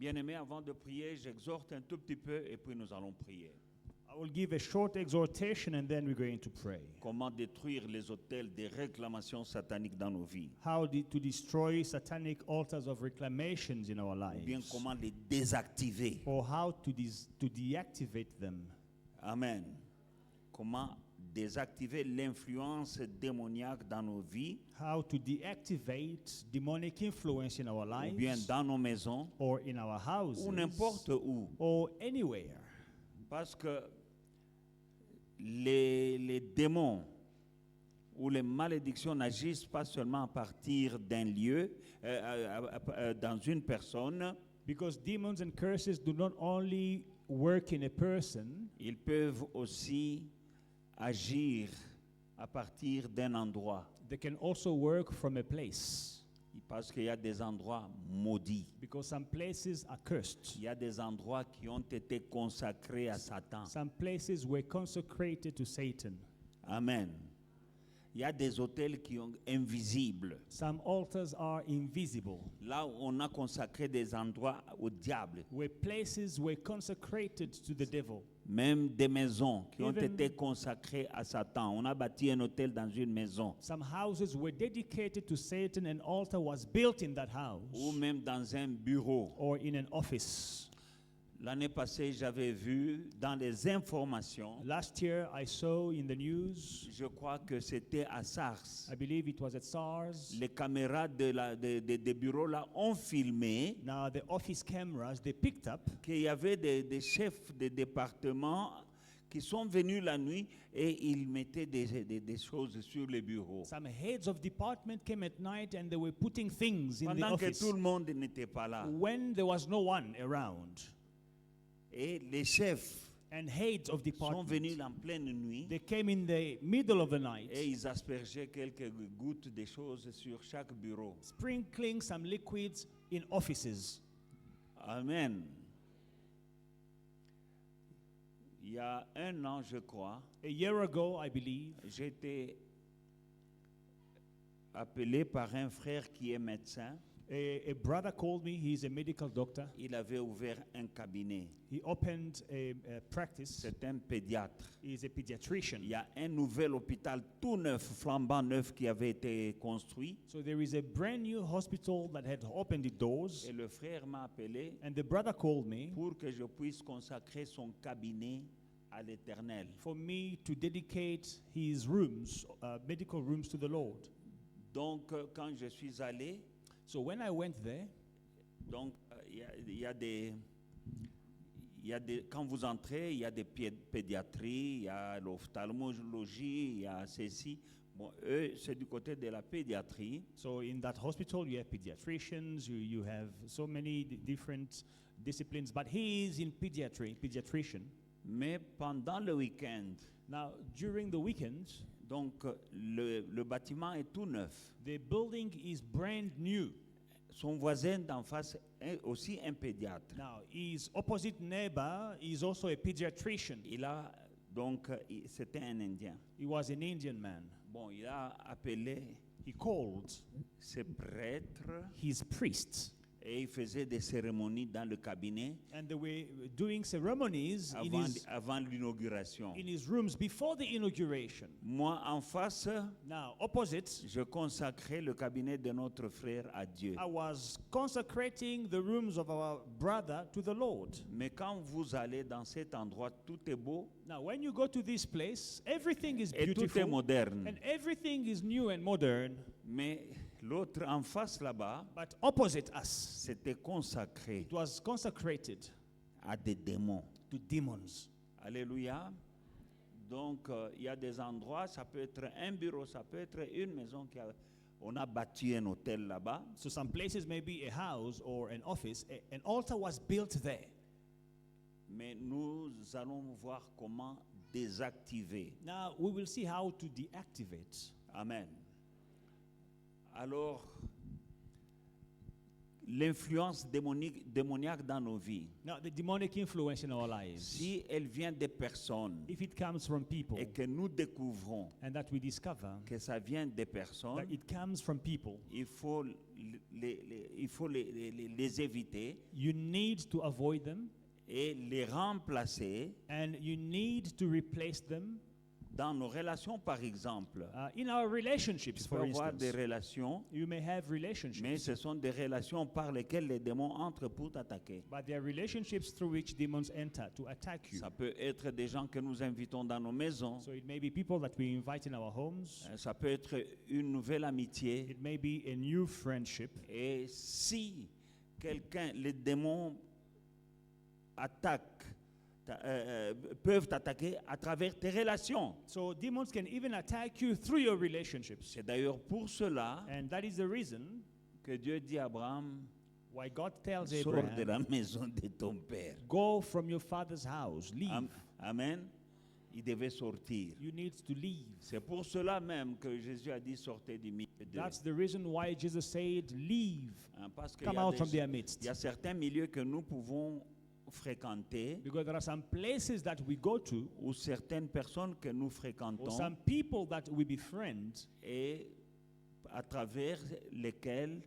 Bien-aimés, avant de prier, j'exhorte un tout petit peu et puis nous allons prier. I will give a short exhortation and then we're going to pray. Comment détruire les autels des réclamations sataniques dans nos vies. To destroy satanic altars of reclamations in our Ou bien lives. comment les désactiver. Or how to deactivate them. Amen. Comment désactiver l'influence démoniaque dans nos vies. How to deactivate demonic influence in our Ou bien lives. dans nos maisons. Or in our houses. Ou n'importe où. Or anywhere. Parce que les démons ou les malédictions n'agissent pas seulement à partir d'un lieu, dans une personne. Because demons and curses do not only work in a person. Ils peuvent aussi agir à partir d'un endroit. They can also work from a place. Parce qu'il y a des endroits maudits. Because some places are cursed. Il y a des endroits qui ont été consacrés à Satan. Some places were consecrated to Satan. Amen. Il y a des autels qui sont invisibles. Some altars are invisible. Là où on a consacré des endroits au diable. Where places were consecrated to the devil. Même des maisons qui ont été consacrées à Satan. On a bâti un hôtel dans une maison. Some houses were dedicated to Satan. An altar was built in that house. Ou même dans un bureau. Or in an office. L'année passée, j'avais vu dans les informations. Last year, I saw in the news. Je crois que c'était à SARS. I believe it was at SARS. Les caméras des bureaux là ont filmé. Now the office cameras, they picked up. Qu'il y avait des chefs de département qui sont venus la nuit et ils mettaient des choses sur les bureaux. Some heads of department came at night and they were putting things in the Pendant que office. tout le monde n'était pas là. When there was no one around. Et les chefs and heads of sont department, venus en pleine nuit they came in the middle of the night, et ils aspergeaient quelques gouttes de choses sur chaque bureau. sprinkling some liquids in offices. Amen. Il y a un an, je crois, A year ago, I believe, j'ai été appelé par un frère qui est médecin. a brother called me. He's a medical doctor. Il avait ouvert un cabinet. He opened a practice. C'est un pédiatre. He's a pediatrician. Il y a un nouvel hôpital tout neuf, flambant neuf, qui avait été construit. So there is a brand new hospital that had opened its doors. Et le frère m'a appelé And the brother called me pour que je puisse consacrer son cabinet à l'Éternel. for me to dedicate his rooms, medical rooms, to the Lord. Donc, quand je suis allé, So when I went there, donc il y a des quand vous entrez, il y a des pédiatries, il y a l'ophtalmologie, il y a ceci. Bon, eux, c'est du côté de la pédiatrie. so in that hospital you have pediatricians, you have so many different disciplines, but he is in pediatrician. Mais pendant le week-end, Now during the weekend, donc le bâtiment est tout neuf. the building is brand new. Son voisin d'en face est aussi un pédiatre. Now his opposite neighbor is also a pediatrician. Il a donc c'était un Indien. He was an Indian man. Bon, il a appelé He called ses prêtres his priests, et il faisait des cérémonies dans le cabinet and they were doing ceremonies avant l'inauguration. in his rooms before the inauguration. Moi, en face, Now, opposite, je consacrais le cabinet de notre frère à Dieu. I was consecrating the rooms of our brother to the Lord. Mais quand vous allez dans cet endroit, tout est beau Now, when you go to this place, everything is et tout est beautiful moderne. and everything is new and modern, Mais l'autre en face là-bas, but opposite us, c'était consacré it was consecrated à des démons. to demons. Alléluia. Donc, il y a des endroits, ça peut être un bureau, ça peut être une maison on a bâti un hôtel là-bas. So some places may be a house or an office. An altar was built there. Mais nous allons voir comment désactiver. Now, we will see how to deactivate. Amen. Alors, l'influence démoniaque dans nos vies, Now, the demonic influence in our lives, si elle vient des personnes if it comes from people et que nous découvrons and that we discover que ça vient des that personnes, it comes from people, il faut les éviter you need to avoid them et les remplacer and you need to replace them dans nos relations, par exemple. in our relationships, Tu peux for avoir des instance. relations, You may have mais relationships, ce sont des relations par lesquelles les démons entrent pour t'attaquer. but there are relationships through which demons enter to attack you. Ça peut être des gens que nous invitons dans nos maisons. So it may be people that we invite in our homes. Ça peut être une nouvelle amitié. It may be a new friendship. Et si les démons peuvent t'attaquer à travers tes relations. So demons can even attack you through your relationships. C'est d'ailleurs pour cela And that is the reason que Dieu dit à Abraham, why God tells sors de Abraham, la maison de ton père. go from your father's house, leave. Amen. Il devait sortir. You need to leave. C'est pour cela même que Jésus a dit sortez du milieu d'eux. That's the reason why Jesus said, leave, Parce qu'il come out from their midst. y a certains milieux que nous pouvons fréquenter Because there are some places that we go to, ou certaines personnes que nous or fréquentons some people that we befriend, et à travers lesquels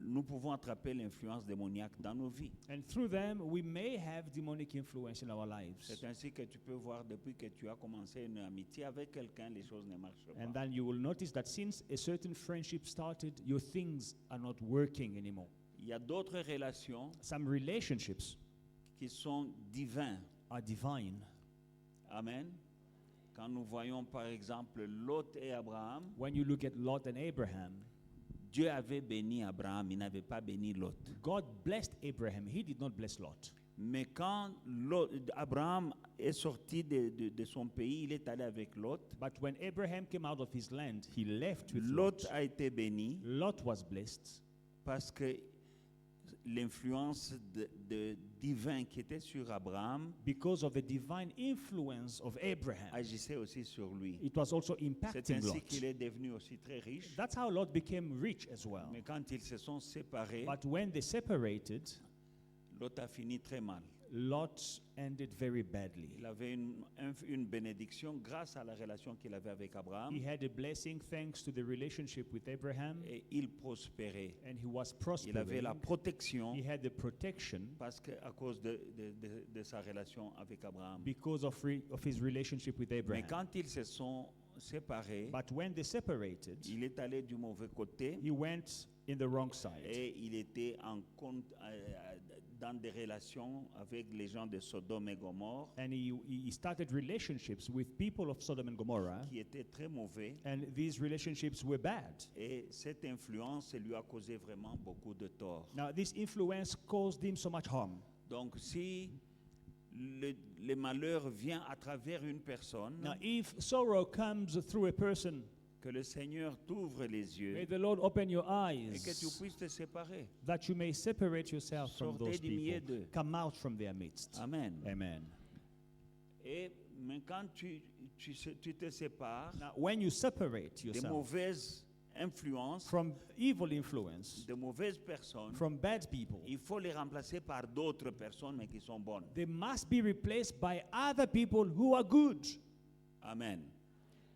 nous pouvons attraper l'influence démoniaque dans nos vies. and through them we may have demonic influence in our lives. C'est ainsi que tu peux voir depuis que tu as commencé une amitié avec quelqu'un, les choses ne marchent And pas. then you will notice that since a certain friendship started, your things are not working anymore. Il y a d'autres relations Some relationships qui sont divines. are divine. Amen. Quand nous voyons par exemple Lot et Abraham, When you look at Lot and Abraham, Dieu avait béni Abraham, il n'avait pas béni Lot. God blessed Abraham. He did not bless Lot. Mais quand Abraham est sorti de son pays, il est allé avec Lot. But when Abraham came out of his land, he left with Lot Lot. a été béni Lot was blessed parce que l'influence divine qui était sur Abraham because of the divine influence of Abraham. agissait aussi sur lui. It was also C'est impacting ainsi Lot. qu'il est devenu aussi très riche. That's how Lot became rich as well. Mais quand ils se sont séparés, But when they separated, Lot a fini très mal. Lot ended very badly. Il avait une bénédiction grâce à la relation qu'il avait avec Abraham He had a blessing thanks to the relationship with Abraham, et il prospérait. and he was Il avait la prospering. protection He had the protection parce que à cause de sa relation avec Abraham. because of his relationship with Mais Abraham. quand ils se sont séparés, But when they separated, il est allé du mauvais côté he went in the wrong side. et il était dans des relations avec les gens de Sodome et Gomorrhe And he started relationships with people of Sodom and Gomorrah, qui étaient très mauvais. and these relationships were bad. Et cette influence lui a causé vraiment beaucoup de tort. Now, this influence caused him so much harm. Donc si le malheur vient à travers une personne, Now, if sorrow comes through a person, que le Seigneur t'ouvre les yeux may the Lord open your et que tu eyes puisses te séparer. that you may separate yourself from Sortez those du milieu people. d'eux. Come out from their midst. Amen. Amen. Et mais quand tu te sépares Now, when you separate des yourself mauvaises influences, from evil influence, de mauvaises personnes, from bad people, il faut les remplacer par d'autres personnes mais qui sont bonnes. they must be replaced by other people who are good. Amen.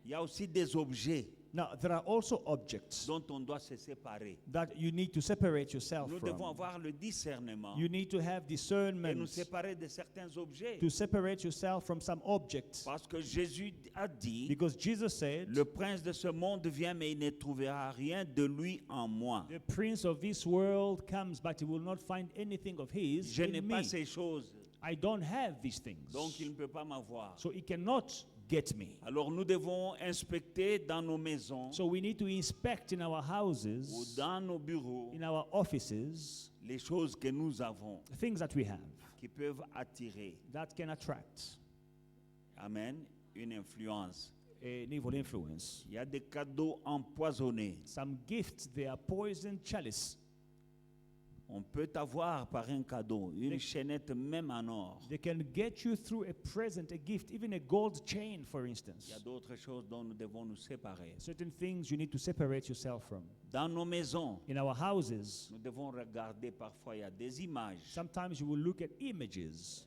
Il y a aussi des objets Now, there are also objects dont on doit se séparer. that you need to separate yourself Nous devons from. avoir le discernement You need to have et nous discernment séparer de certains objets. to separate yourself from some objects. Parce que Jésus a dit, Because Jesus said, le prince de ce monde vient mais il ne trouvera rien de lui en moi. the prince of this world comes, but he will not find anything of his Je n'ai in pas me. ces choses, I don't have these things. donc il ne peut pas m'avoir. So he cannot get me. Alors nous devons inspecter dans nos maisons So we need to inspect in our ou houses, dans nos bureaux in our offices, les choses que nous avons things that we have qui peuvent attirer, that can attract amen, une influence. an evil influence. Il y a des cadeaux empoisonnés. Some gifts, they are poison chalice. On peut t'avoir par un cadeau, une chaînette même en or. They can get you through a present, a gift, even a gold chain, for Il y a instance. d'autres choses dont nous devons nous séparer. Certain things you need to separate yourself from. Dans nos maisons, In our houses, nous devons regarder parfois, il y a des images sometimes you will look at images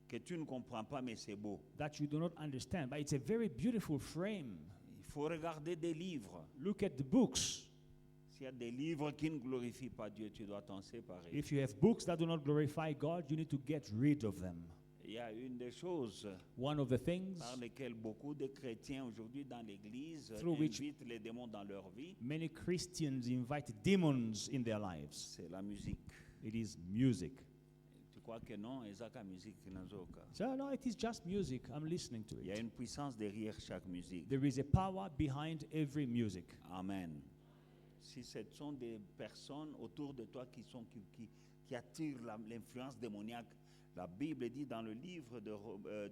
que tu ne comprends pas, mais c'est beau. that you do not understand, but it's a very beautiful frame. Il faut regarder des livres. Look at the books. S'il y a des livres qui ne glorifient pas Dieu, tu dois t'en séparer. If you have books that do not glorify God, you need to get rid of them. Il y a une des choses One of the things par lesquelles beaucoup de chrétiens aujourd'hui dans l'Église Through which- invitent les démons dans leur vie, many Christians invite demons in their lives. c'est la musique. It is music. Tu crois que non? Ezaka musique nazoka. So, no, it is just music. I'm listening to Il y a it. une puissance derrière chaque musique. There is a power behind every music. Amen. Si ce sont des personnes autour de toi qui attirent l'influence démoniaque, la Bible dit dans le livre de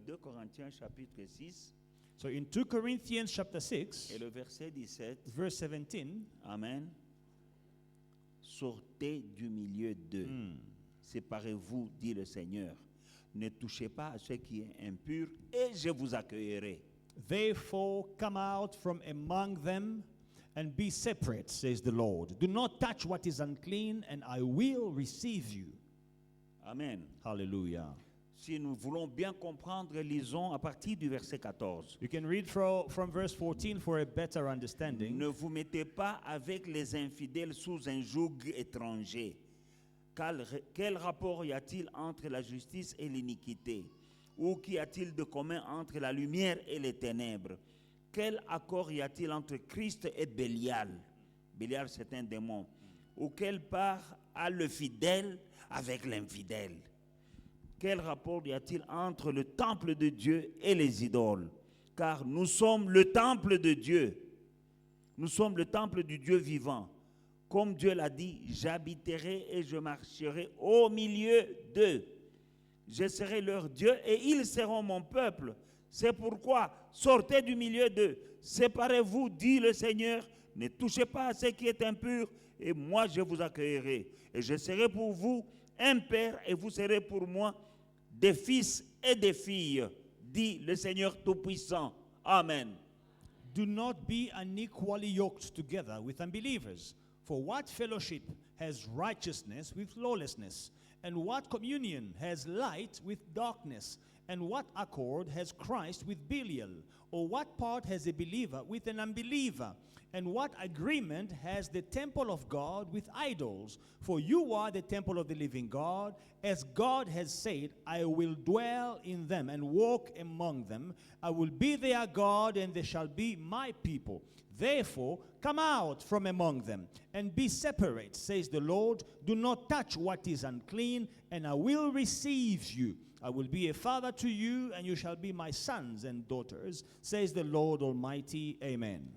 2 Corinthiens chapitre 6 So in 2 Corinthians chapter 6, et le verset 17, verse 17, Amen, sortez du milieu d'eux. Séparez-vous, dit le Seigneur. Ne touchez pas à ce qui est impur et je vous accueillerai. therefore come out from among them and be separate, says the Lord. Do not touch what is unclean, and I will receive you. Amen. Hallelujah. Si nous voulons bien comprendre, lisons à partir du verset 14. You can read from verse 14 for a better understanding. Ne vous mettez pas avec les infidèles sous un joug étranger. Quel rapport y a-t-il entre la justice et l'iniquité? Ou qu'y a-t-il de commun entre la lumière et les ténèbres? Quel accord y a-t-il entre Christ et Bélial? Bélial, c'est un démon. Ou quelle part a le fidèle avec l'infidèle? Quel rapport y a-t-il entre le temple de Dieu et les idoles? Car nous sommes le temple de Dieu. Nous sommes le temple du Dieu vivant. Comme Dieu l'a dit, j'habiterai et je marcherai au milieu d'eux. Je serai leur Dieu et ils seront mon peuple. C'est pourquoi sortez du milieu d'eux. Séparez-vous, dit le Seigneur. Ne touchez pas à ce qui est impur et moi je vous accueillerai. Et je serai pour vous un père et vous serez pour moi des fils et des filles, dit le Seigneur Tout-Puissant. Amen. Do not be unequally yoked together with unbelievers. For what fellowship has righteousness with lawlessness? And what communion has light with darkness? And what accord has Christ with Belial? Or what part has a believer with an unbeliever? And what agreement has the temple of God with idols? For you are the temple of the living God. As God has said, I will dwell in them and walk among them. I will be their God, and they shall be my people. Therefore, come out from among them and be separate, says the Lord. Do not touch what is unclean, and I will receive you. I will be a father to you, and you shall be my sons and daughters, says the Lord Almighty. Amen.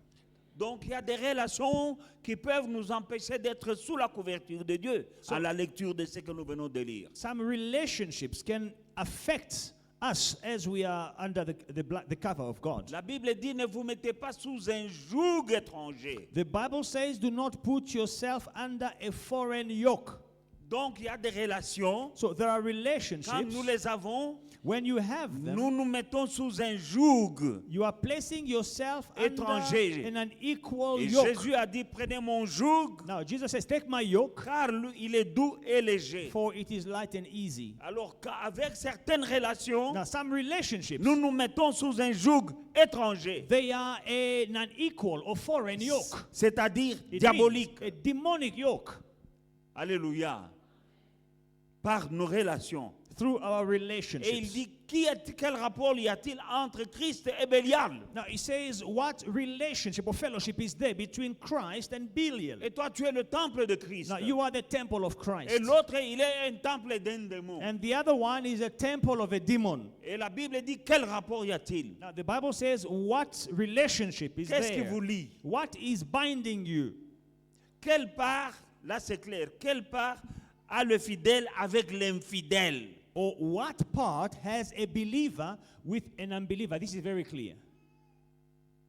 Donc il y a des relations qui peuvent nous empêcher d'être sous la couverture de Dieu à la lecture de ce que nous venons de lire. Some relationships can affect us as we are under the cover of God. La Bible dit ne vous mettez pas sous un joug étranger. The Bible says, do not put yourself under a foreign yoke. Donc il y a des relations, So there are quand relationships, nous les avons, when you have them, nous nous mettons sous un joug. you are placing yourself Étranger. under in an equal Et yoke. Jésus a dit prenez mon joug Now Jesus says, take my yoke, car lui, il est doux et léger. for it is light and easy. Alors qu'avec certaines relations, Now some relationships, nous nous mettons sous un joug étranger, they are an unequal or foreign yoke. c'est-à-dire It diabolique. means a demonic yoke. Alléluia. Par nos relations. Through our Et il relationships. dit, quel rapport y a-t-il entre Christ et Bélial? Now he says, what relationship or fellowship is there between Christ and Belial? Et toi, tu es le temple de Christ. Now you are the temple of Et Christ. l'autre, il est un temple d'un démon. And the other one is a temple of a demon. Et la Bible dit, quel rapport y a-t-il? Now the Bible says, what relationship is Qu'est-ce qui there? vous lie? What is binding you? Quelle part, là c'est clair, quelle part a le fidèle avec l'infidèle? Or what part has a believer with an unbeliever? This is very clear.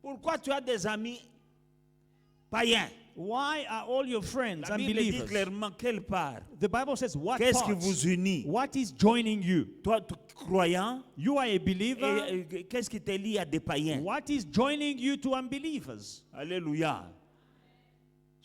Pourquoi tu as des amis païens? Why are all your friends La Bible dit unbelievers? clairement quelle part. The Bible says, what Qu'est-ce qui parts? vous unit? What is joining you? Toi, croyant, You are a believer. et qu'est-ce qui te lie à des païens? What is joining you to unbelievers? Alléluia.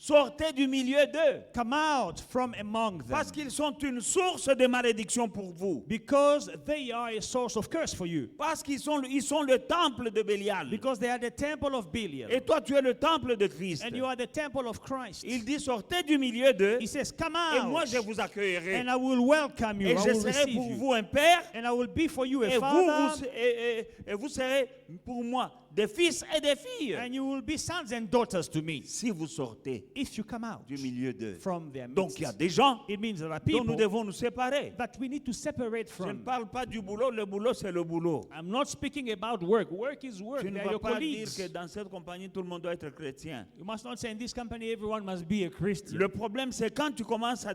Sortez du milieu d'eux. Come out from among them. Parce qu'ils sont une source de malédiction pour vous. Because they are a source of curse for you. Parce qu'ils sont le temple de Bélial. Because they are the temple of Belial. Et toi, tu es le temple de Christ. And you are the temple of Christ. Il dit, sortez du milieu d'eux. He says, come Et moi, out. je vous accueillerai. And I will welcome you. Et I je will serai receive pour you. vous un père. And I will be for you a Et father. vous serez pour moi des fils et des filles. And you will be sons and daughters to me. Si vous sortez If you come out du milieu d'eux. from their Donc, midst. il y a des gens It means there are dont nous people devons nous séparer. that we need to separate Je ne from. parle pas du boulot. Le boulot, c'est le boulot. I'm not speaking about work. Work is work. Tu ne They are vas your pas dire colleagues. que dans cette compagnie, tout le monde doit être chrétien. You must not say in this company everyone must be a Christian. Le problème, c'est quand tu commences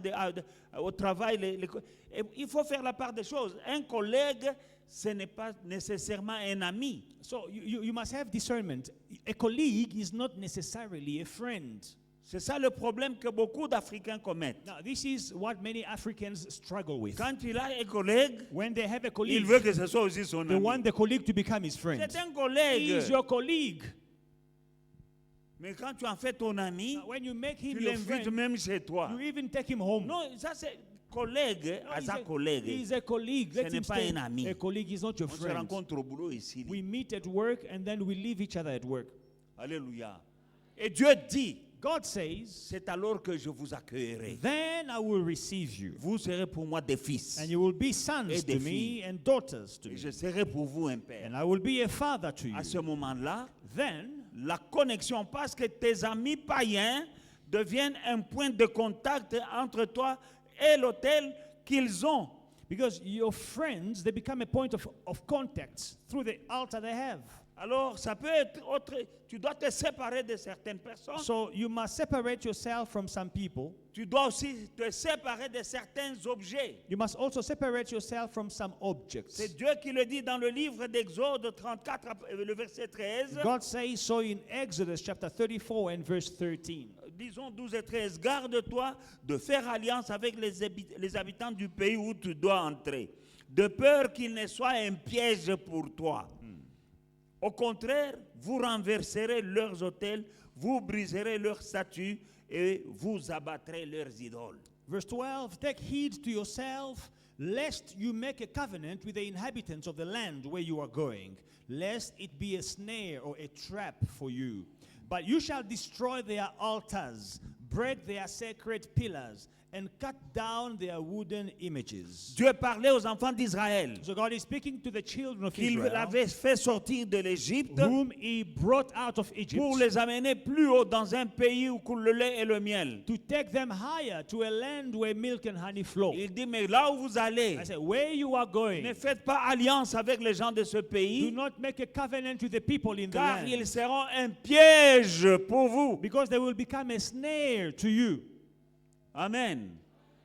au travail, il faut faire la part des choses. Un collègue, ce n'est pas nécessairement un ami. So you must have discernment. A colleague is not necessarily a friend. C'est ça le problème que beaucoup d'Africains commettent. Now, this is what many Africans struggle with. Quand il a un collègue, When they have a il colleague, veut que ce soit aussi son they want ami. the colleague to become his friend. C'est un He collègue. is your colleague. Mais quand tu en fais ton ami, Now, when you make tu him your l'invites friend, même chez toi. you even take him home. Non, ça c'est collègue, No, à sa collègue. he's a colleague. Ce Let n'est him pas stay. un ami. A colleague is not your On se friend. rencontre au boulot ici. We meet at work and then we leave each other at work. Alléluia. Et Dieu dit, God says, c'est alors que je vous accueillerai. then I will receive you. Vous serez pour moi des fils. And you will be sons Et to des me filles. and daughters to Et me. je serai pour vous un père. And I will be a father to you. À ce moment-là, Then, la connexion, parce que tes amis païens deviennent un point de contact entre toi et l'autel qu'ils ont. because your friends, they become a point of contact through the altar they have. Alors, ça peut être autre. Tu dois te séparer de certaines personnes. So you must separate yourself from some people. Tu dois aussi te séparer de certains objets. You must also separate yourself from some objects. C'est Dieu qui le dit dans le livre d'Exode 34, le verset 13. God says so in Exodus chapter 34 and verse 13. Disons 12 et 13. Garde-toi de faire alliance avec les habitants du pays où tu dois entrer, de peur qu'il ne soit un piège pour toi. Au contraire, vous renverserez leurs autels, vous briserez leurs statues et vous abattrez leurs idoles. Verse 12, take heed to yourself, lest you make a covenant with the inhabitants of the land where you are going, lest it be a snare or a trap for you. But you shall destroy their altars, break their sacred pillars, and cut down their wooden images. Dieu parlait aux enfants d'Israël So God is speaking to the children of qu'il Israel, avait fait sortir de l'Égypte whom he brought out of Egypt, pour les amener plus haut dans un pays où coule le lait et le miel. to take them higher to a land where milk and honey flow. Il dit, mais là où vous allez, I said, where you are going, ne faites pas alliance avec les gens de ce do pays, not make a covenant with the people in the car land, ils seront un piège pour vous. because they will become a snare to you. Amen.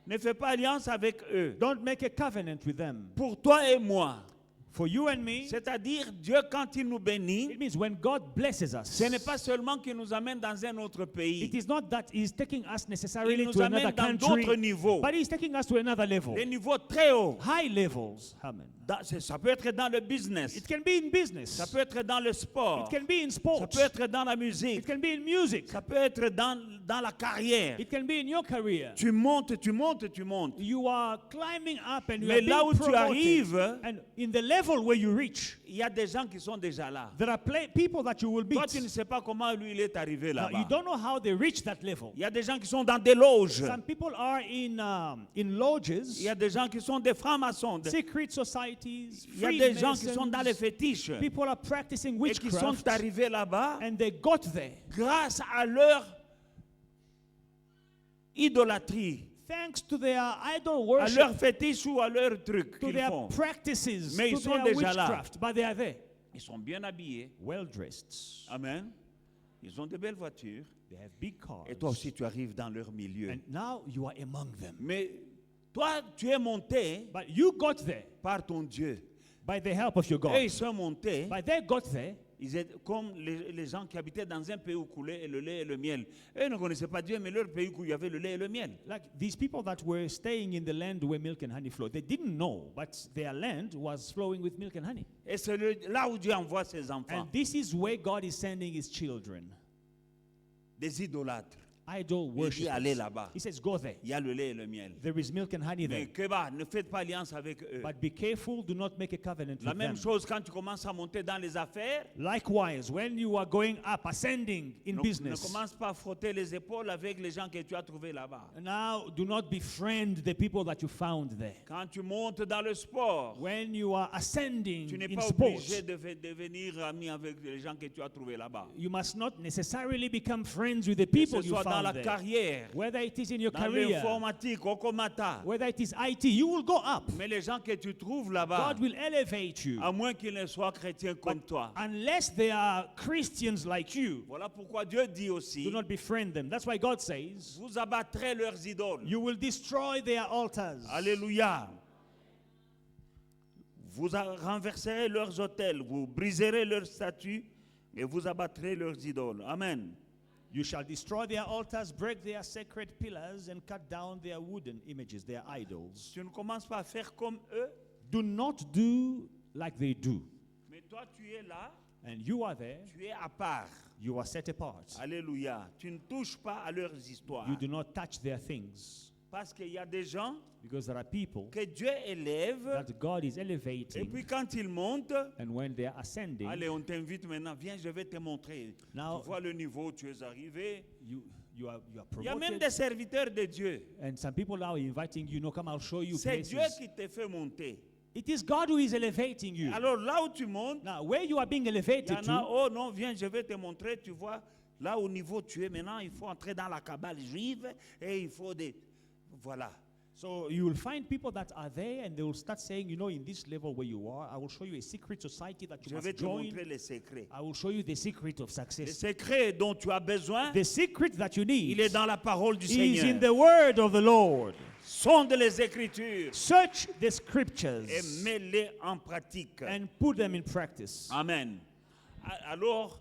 Ne fais pas alliance avec eux. Don't make a covenant with them. Pour toi et moi, For you and me, c'est-à-dire Dieu quand il nous bénit, it means when God blesses us, ce n'est pas seulement qu'il nous amène dans un autre it pays. is not that He's taking us Il necessarily nous to another amène dans country, d'autres niveaux, but He's taking us to another level. des niveaux très hauts. High levels. Amen. Ça peut être dans le business, It can be in business. ça peut être dans le sport, It can be in ça sports. peut être dans la It musique, can be in music. ça peut être dans la carrière. It can be in your career. Tu montes, tu montes, tu montes. You are climbing up and you Mais are là où being tu promoted. arrives, And in the level where you reach, il y a des gens qui sont déjà là. there are people that you will Toi, beat. tu ne sais pas comment lui il est arrivé Now, you là-bas. don't know how they reach that level. Il y a des gens qui sont dans des loges. Some people are in lodges, Il y a des gens qui sont des francs-maçons. secret societies, Il y a des gens qui sont dans les Freemasons. fétiches People are practicing et qui sont witchcraft, arrivés là-bas and they got there grâce à leur idolâtrie, thanks to their idol à worship, leur fétiche ou à leur truc to qu'ils their font. practices, Mais to ils sont their déjà là. witchcraft. But they are there, Ils sont bien habillés. well dressed. Amen. Ils ont de belles voitures. They have big cars. Et toi aussi, tu arrives dans leur milieu. And now you are among them. Mais toi, tu es monté But you got there par ton Dieu. by the help of your Eux, God. ils sont montés But they got there ils étaient comme les gens qui habitaient dans un pays où coulait le lait et le miel. Eux ne connaissaient pas Dieu, mais leur pays où il y avait le lait et le miel. Like these people that were staying in the land where milk and honey flowed, they didn't know, but their land was flowing with milk and honey. Et c'est là où Dieu envoie ses enfants, And this is where God is sending his children, des idolâtres. idol Il dit allez worshippers. là-bas. He says, go there. Il y a le lait et le miel. There is milk and honey there. Mais que bah, ne faites pas alliance avec eux. But be careful, do not make a covenant La with même them. chose quand tu commences à monter dans les affaires. Likewise, when you are going up, ascending in Ne business, commence pas à frotter les épaules avec les gens que tu as trouvés là-bas. now do not befriend the people that you found there. Quand tu montes dans le sport, When you are ascending tu n'es in pas sports, obligé de devenir ami avec les gens que tu as trouvés là-bas. you must not necessarily become friends with the Que people ce you soit dans la found there. carrière, Whether it is in your dans career, l'informatique, au comata. whether it is IT, you will go up. Mais les gens que tu trouves là-bas, God will elevate you. à moins qu'ils ne soient chrétiens comme toi. Unless they are Christians like you, Voilà pourquoi Dieu dit aussi, do not befriend them. That's why God says, vous abattrez leurs idoles. you will destroy their altars. Alléluia. Vous renverserez leurs autels, vous briserez leurs statues et vous abattrez leurs idoles. Amen. You shall destroy their altars, break their sacred pillars, and cut down their wooden images, their idols. Tu ne commences pas à faire comme eux, Do not do like they do. mais toi tu es là, And you are there, tu es à part. you are set apart. Alléluia. Tu ne touches pas à leurs histoires. You do not touch their things. Parce qu'il y a des gens Because there are people que Dieu élève that God is et elevating, puis quand ils montent, and when they are ascending, allez, on t'invite maintenant, viens, je vais te montrer. Now- Tu vois le niveau où tu es arrivé. you are Il y a même promoted. des serviteurs de Dieu. And some people now are inviting you, no, come, I'll show you C'est Dieu places. qui te fait monter. It is God who is elevating you. Alors là où tu montes, Now, where you are being il y elevated en a, to, oh non, viens, je vais te montrer, tu vois, là au niveau où tu es maintenant, il faut entrer dans la cabale juive et il faut des... Voilà. so you will find people that are there and they will start saying, you know, in this level where you are, I will show you a secret society that you Je vais must te join. montrer les secrets. I will show you the secret of Les success. secrets dont tu as besoin, The secret that you need il est dans la parole du is in Seigneur. the word of the Lord. Sonde les Écritures Search the scriptures et mets-les en pratique. and put them in practice. Amen. Alors,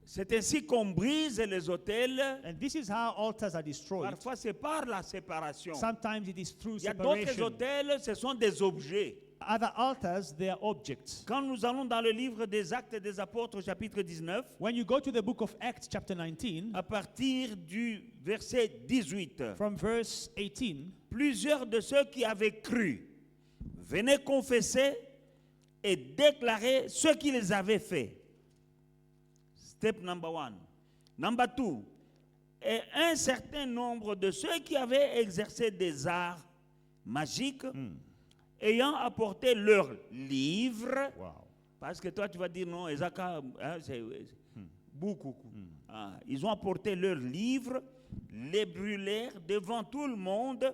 c'est ainsi qu'on brise les autels. And this is how altars are destroyed. Parfois, c'est par la séparation. Sometimes it is through Il y a d'autres separation. autels, ce sont des objets. Other altars, they are objects. Quand nous allons dans le livre des Actes des Apôtres, chapitre 19, When you go to the book of Acts, chapter 19, à partir du verset 18, from verse 18, plusieurs de ceux qui avaient cru venaient confesser et déclarer ce qu'ils avaient fait. Step number one. Number two. Et un certain nombre de ceux qui avaient exercé des arts magiques, ayant apporté leurs livres, wow. parce que toi tu vas dire non, Ezaka, hein, c'est beaucoup. Ah, ils ont apporté leurs livres, les brûlèrent devant tout le monde.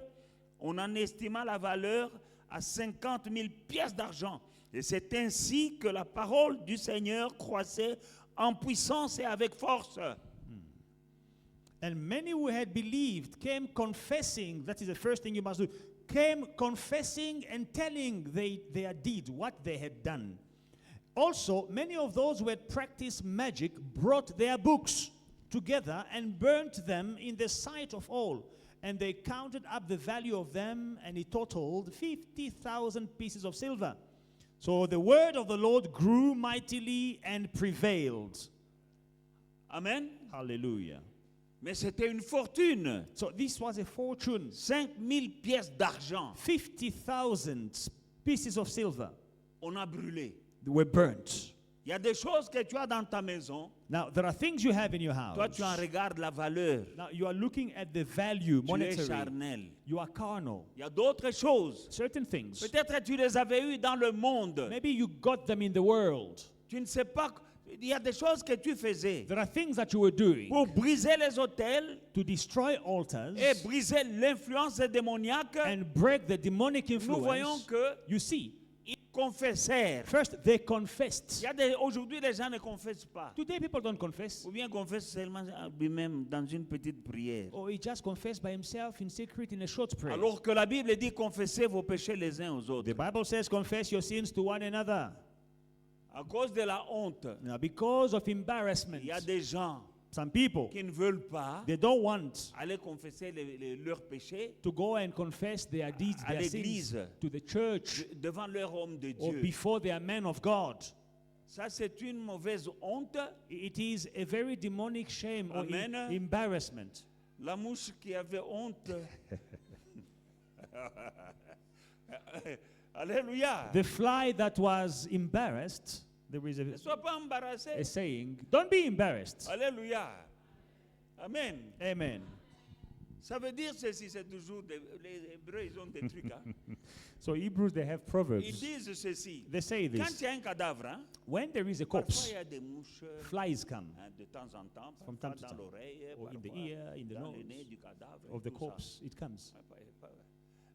On en estima la valeur à 50 000 pièces d'argent. Et c'est ainsi que la parole du Seigneur croissait en puissance et avec force. And many who had believed came confessing, that is the first thing you must do, came confessing and telling their deed, what they had done. Also, many of those who had practiced magic brought their books together and burnt them in the sight of all. And they counted up the value of them, and it totaled 50,000 pieces of silver. So the word of the Lord grew mightily and prevailed. Amen. Hallelujah. Mais c'était une fortune. So this was a fortune. 5 000 pièces d'argent. 50,000 pieces of silver On a brûlé. were burnt. Il y a des choses que tu as dans ta maison. Now, there are things you have in your house. Toi, tu en regardes la valeur. Now, you are looking at the value, Tu es monetary. charnel. You are carnal. Il y a d'autres choses. Certain things. Peut-être tu les avais eues dans le monde. Maybe you got them in the world. Tu ne sais pas. Il y a des choses que tu faisais There are things that you were doing pour briser les autels to destroy altars et briser l'influence démoniaque. and break the demonic Nous voyons influence. que You see, ils confessèrent. first they confessed. Il y a des, aujourd'hui, les gens ne confessent pas. Today, people don't confess. Ou bien confessent seulement lui-même dans une petite prière. Or he just confessed by himself in secret in a short prayer. Alors que la Bible dit confessez vos péchés les uns aux autres. The Bible says, confess your sins to one another. À cause de la honte, Now, because of embarrassment, il y a des gens some people, qui ne veulent pas they don't want aller confesser leurs péchés to go and confess their deeds, à their sins l'église, to the church devant leur homme de or Dieu. before they are men of God. Ça, c'est une mauvaise honte. It is a very demonic shame or Amen. embarrassment. La mouche qui avait honte. Alléluia. The fly that was embarrassed, there is Ne sois pas a embarrassé. saying, don't be embarrassed. Alléluia. Amen. Amen. Ça veut dire ceci, c'est toujours les Hébreux, ils ont des trucs. Hein. So Hebrews, they have Ils proverbs. disent ceci. They say Quand this. il y a un cadavre, hein, When there is a parfois corpse, il y a des mouches flies come hein, de temps en temps, From parfois time to dans time. l'oreille, Or in the parfois ear, in the dans le nose nez du cadavre. et of the tout ça. corpse. It comes.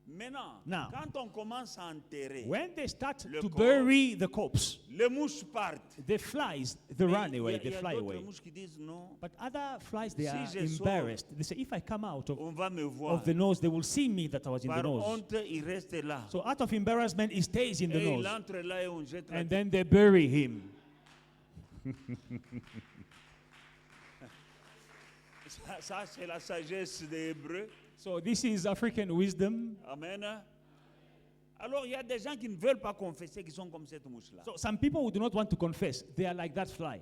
Maintenant, Now, quand on commence à enterrer, When they start Le to corps- bury the corpse, les mouches partent. the flies, they Mais run away, il they y a fly d'autres away. mouches qui disent non, But other flies, they Si are je sors- embarrassed. They say, if I come out on va me voir. of the nose, they will see me that I was in the Par nose. honte, il reste là. So out of embarrassment, he stays in the Et il nose. entre là et on jette la And then they bury him. Ça, c'est la sagesse des Hébreux. So this is African wisdom. Amen. Alors, il y a des gens qui ne veulent pas confesser, qui sont comme cette mouche-là. So some people who do not want to confess, they are like that fly.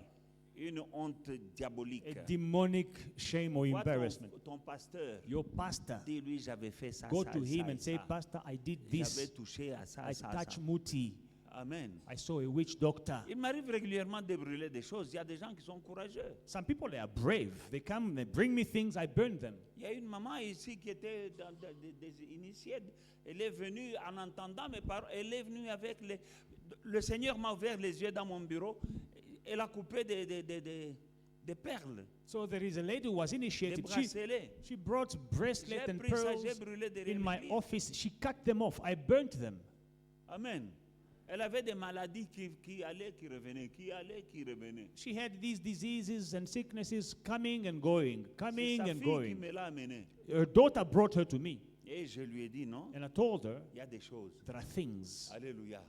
Une honte diabolique. A demonic shame or Vois embarrassment. ton pasteur, Your pastor, dis-lui, j'avais fait ça, go ça, to ça him et and say, ça. Pastor, I did J'avais this. touché à ça, I ça, touched ça. Muti. Amen. I saw a witch doctor. Il m'arrive régulièrement de brûler des choses. Il y a des gens qui sont courageux. Some people, they are brave. They come, they bring me things, I burn them. Il y a une maman ici qui était des initiés. Elle est venue en entendant mes paroles. Elle est venue avec le Seigneur m'a ouvert les yeux dans mon bureau. Elle a coupé des perles, So there is a lady who was des initiated. bracelets. She brought bracelets J'ai and pris ça, pearls j'ai brûlé derrière in my l'église. office. She cut them off. I burnt them. Amen. Elle avait des maladies qui allaient, qui revenaient, qui allaient, qui revenaient. She had these diseases and sicknesses coming and going, C'est coming sa and fille qui going. me l'a amenée. Her daughter brought her to me, Et je lui ai dit non, and I told her il y a des choses. there are things. Alléluia.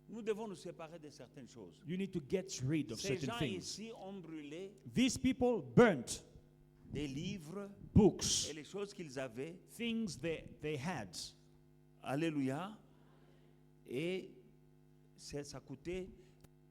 Nous devons nous séparer de certaines choses. You need to get rid of Ces certain gens things. ici ont brûlé These people burnt des livres books, et les choses qu'ils avaient. things they had. Alléluia. Et ça coûtait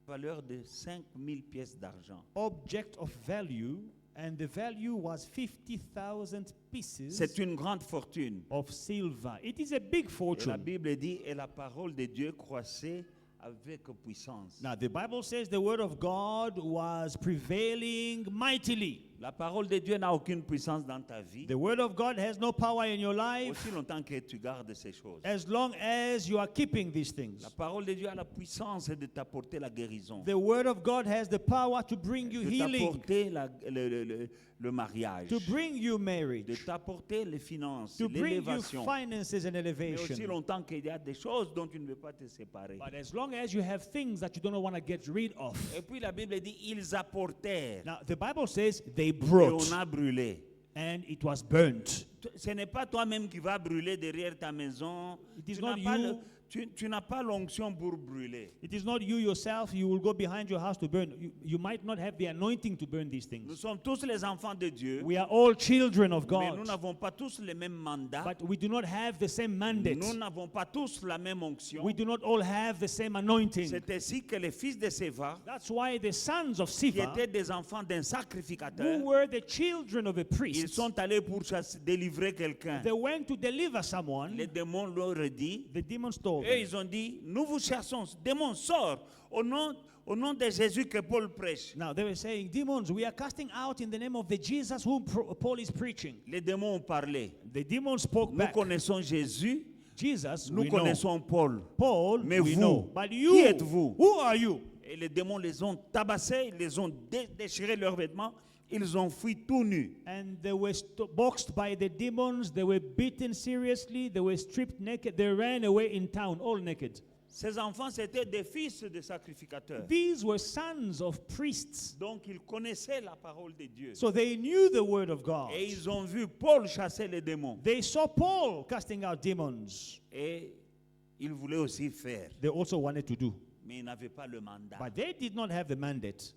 valeur de 5000 pièces d'argent. Object of value, and the value was 50,000 pieces C'est une grande fortune. of silver. It is a big Et la fortune. Bible dit, et la parole de Dieu croissait avec puissance. Now, the Bible says the word of God was prevailing mightily. La parole de Dieu n'a aucune puissance dans ta vie. The word of God has no power in your life Aussi longtemps que tu gardes ces choses. as long as you are keeping these things. La parole de Dieu a la puissance de t'apporter la guérison. The word of God has the power to bring you De healing, t'apporter le mariage. to bring you De marriage, t'apporter les finances, to bring you l'élévation. finances and Mais aussi elevation. longtemps qu'il y a des choses dont tu ne veux pas te séparer. But as long as you have things that you don't want to get rid of. Et puis la Bible dit, ils apportèrent Now, the Bible says they et brought on a brûlé. and it was burnt. Ce n'est pas toi-même qui vas brûler derrière ta maison. It is Tu not n'as pas, you. tu n'as pas l'onction pour brûler. It is not you yourself, you will go behind your house to burn. You might not have the anointing to burn these Nous things. sommes tous les enfants de Dieu, We are all children of mais nous God, n'avons pas tous le même mandat. but we do not have the same mandate. Nous n'avons pas tous la même onction. We do not all have the same anointing. C'est ainsi que les fils de Séva, That's why the sons of qui Siva, étaient des enfants d'un sacrificateur, who were the children of a ils priest, sont allés pour délivrer quelqu'un. they went to deliver someone. Les démons leur ont dit, The demons told et them, ils ont dit, nous vous cherchons. Démons, sors au nom de Jésus que Paul prêche. now they were saying, demons, we are casting out in the name of the Jesus whom Paul is preaching. Les démons ont parlé. The demons spoke Nous back. connaissons Jésus, Jesus, nous we know. connaissons Paul. Paul, Mais we vous, know. But qui you, êtes-vous? who are you? Et les démons les ont tabassés, ils les ont déchiré leurs vêtements, ils ont fui tout nus. And they were boxed by the demons. They were beaten seriously. They were stripped naked. They ran away in town, all naked. Ces enfants, c'était des fils de sacrificateurs. These were sons of priests. Donc, ils connaissaient la parole de Dieu. So they knew the word of God. Et ils ont vu Paul chasser les démons. They saw Paul casting out demons. Et ils voulaient aussi faire. They also wanted to do. mais ils n'avaient pas le mandat. But they did not have the mandate.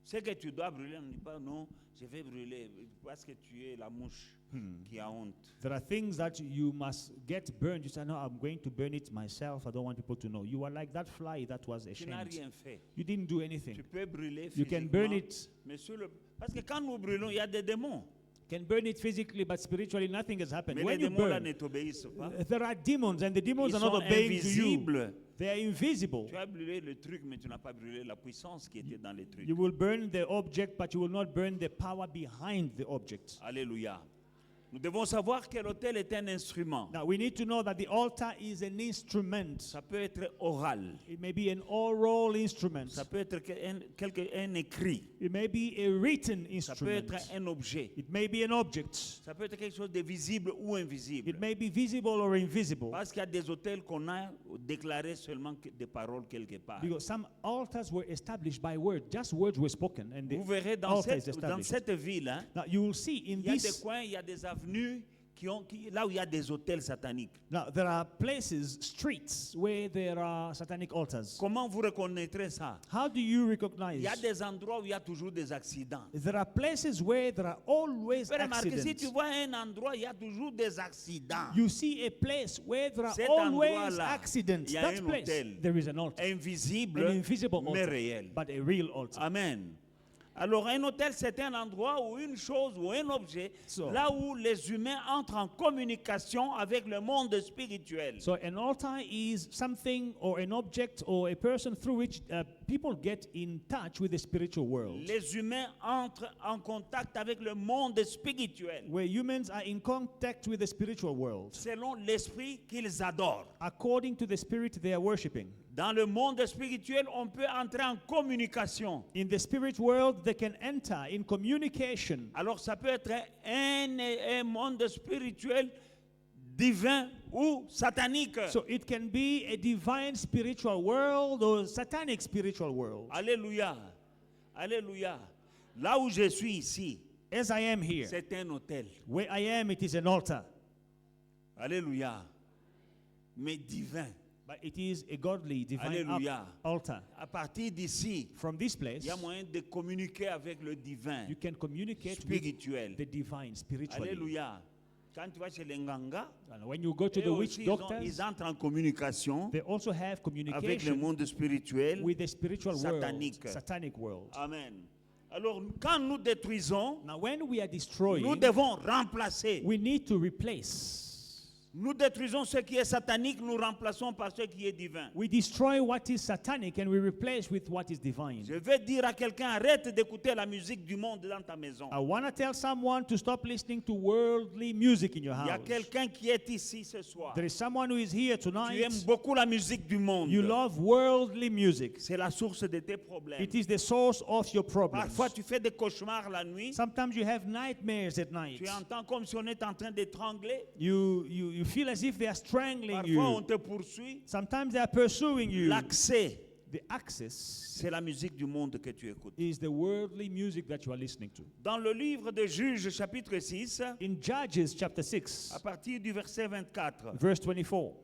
Ce que tu dois brûler, on ne dit pas non, je vais brûler parce que tu es la mouche qui a honte. There are things that you must get burned. You say, no, I'm going to burn it myself. I don't want people to know. You are like that fly that was Tu n'as ashamed. rien fait. You didn't do Tu anything. peux brûler You can physiquement, burn it. mais parce que quand nous brûlons, il y a des démons. Can burn it physically, but spiritually nothing has happened. Mais When les you démons là burn, ne t'obéissent pas. there are demons, and the demons Ils are not sont obeying to you. invisibles. They are invisible. Tu as brûlé le truc, mais tu n'as pas brûlé la puissance qui était dans les trucs. You will burn the object, but you will not burn the power behind the object. Alléluia. Nous devons savoir que l'autel est un instrument. Now, we need to know that the altar is an instrument. Ça peut être oral. It may be an oral instrument. Ça peut être un écrit. It may be a written Ça peut instrument. être un objet. It may be an object. Ça peut être quelque chose de visible ou invisible. It may be visible or invisible. Parce qu'il y a des autels qu'on a déclarés seulement des paroles quelque part. Because some altars were established by word. Just words were spoken. And the Vous verrez dans altar is cette established. ville, hein, Now, you will see in il y a des this. coins, il y a des avenues là où il y a des autels sataniques. Now, there are places, streets, where there are satanic altars. Comment vous reconnaîtrez ça? How do you Il recognize? y a des endroits où il y a toujours des accidents. There are places where there are always Vous remarquez, si tu accidents. vois un endroit, il y a toujours des accidents. You see a place where there are Cet always endroit-là, accidents. il y a That un place, autel. there is an altar. Invisible, An invisible mais altar, réel. but a real altar. Amen. Alors, un autel, c'est un endroit ou une chose ou un objet, So- là où les humains entrent en communication avec le monde spirituel. So an altar is something or an object or a person through which people get in touch with the spiritual world. Les humains entrent en contact avec le monde spirituel, Where humans are in contact with the spiritual world. selon l'esprit qu'ils adorent. According to the spirit they are worshipping. Dans le monde spirituel, on peut entrer en communication. In the spirit world, they can enter in communication. Alors, ça peut être un monde spirituel divin ou satanique. So it can be a divine spiritual world or satanic spiritual world. Alléluia. Alléluia. Là où je suis ici, As I am here, c'est un hôtel. where I am, it is an altar. Alléluia. Mais divin. But it is a godly, divine Alléluia. altar. À partir d'ici, From this il place, y a moyen de communiquer avec le divin you can communicate spirituel. with the divine spiritually. Alléluia. Quand tu vas chez les Nganga, And when you go to eux the witch aussi, doctors, ils entrent en communication they also have avec le communication monde spirituel. with the spiritual satanique. world, satanic world. Amen. Alors, quand nous détruisons, Now, when we are nous destroying, devons remplacer. we need to replace. Nous détruisons ce qui est satanique, nous remplaçons par ce qui est divin. We destroy what is satanic and we replace with what is divine. Je vais dire à quelqu'un, arrête d'écouter la musique du monde dans ta maison. I want to tell someone to stop listening to worldly music in your Il y a house. quelqu'un qui est ici ce soir. There is someone who is here Tu aimes tonight. beaucoup la musique du monde. You love worldly music. C'est la source de tes problèmes. It is the source of your problems. Parfois, tu fais des cauchemars la nuit. Sometimes you have nightmares at night. Tu entends comme si on est en train d'étrangler. You feel as if they are strangling Parfois, on you. te poursuit. Sometimes they are pursuing you. L'accès, The access c'est la musique du monde que tu écoutes. is the worldly music that you are listening to. Dans le livre de Juges, chapitre 6, In Judges chapter 6, à partir du verset 24, verse 24,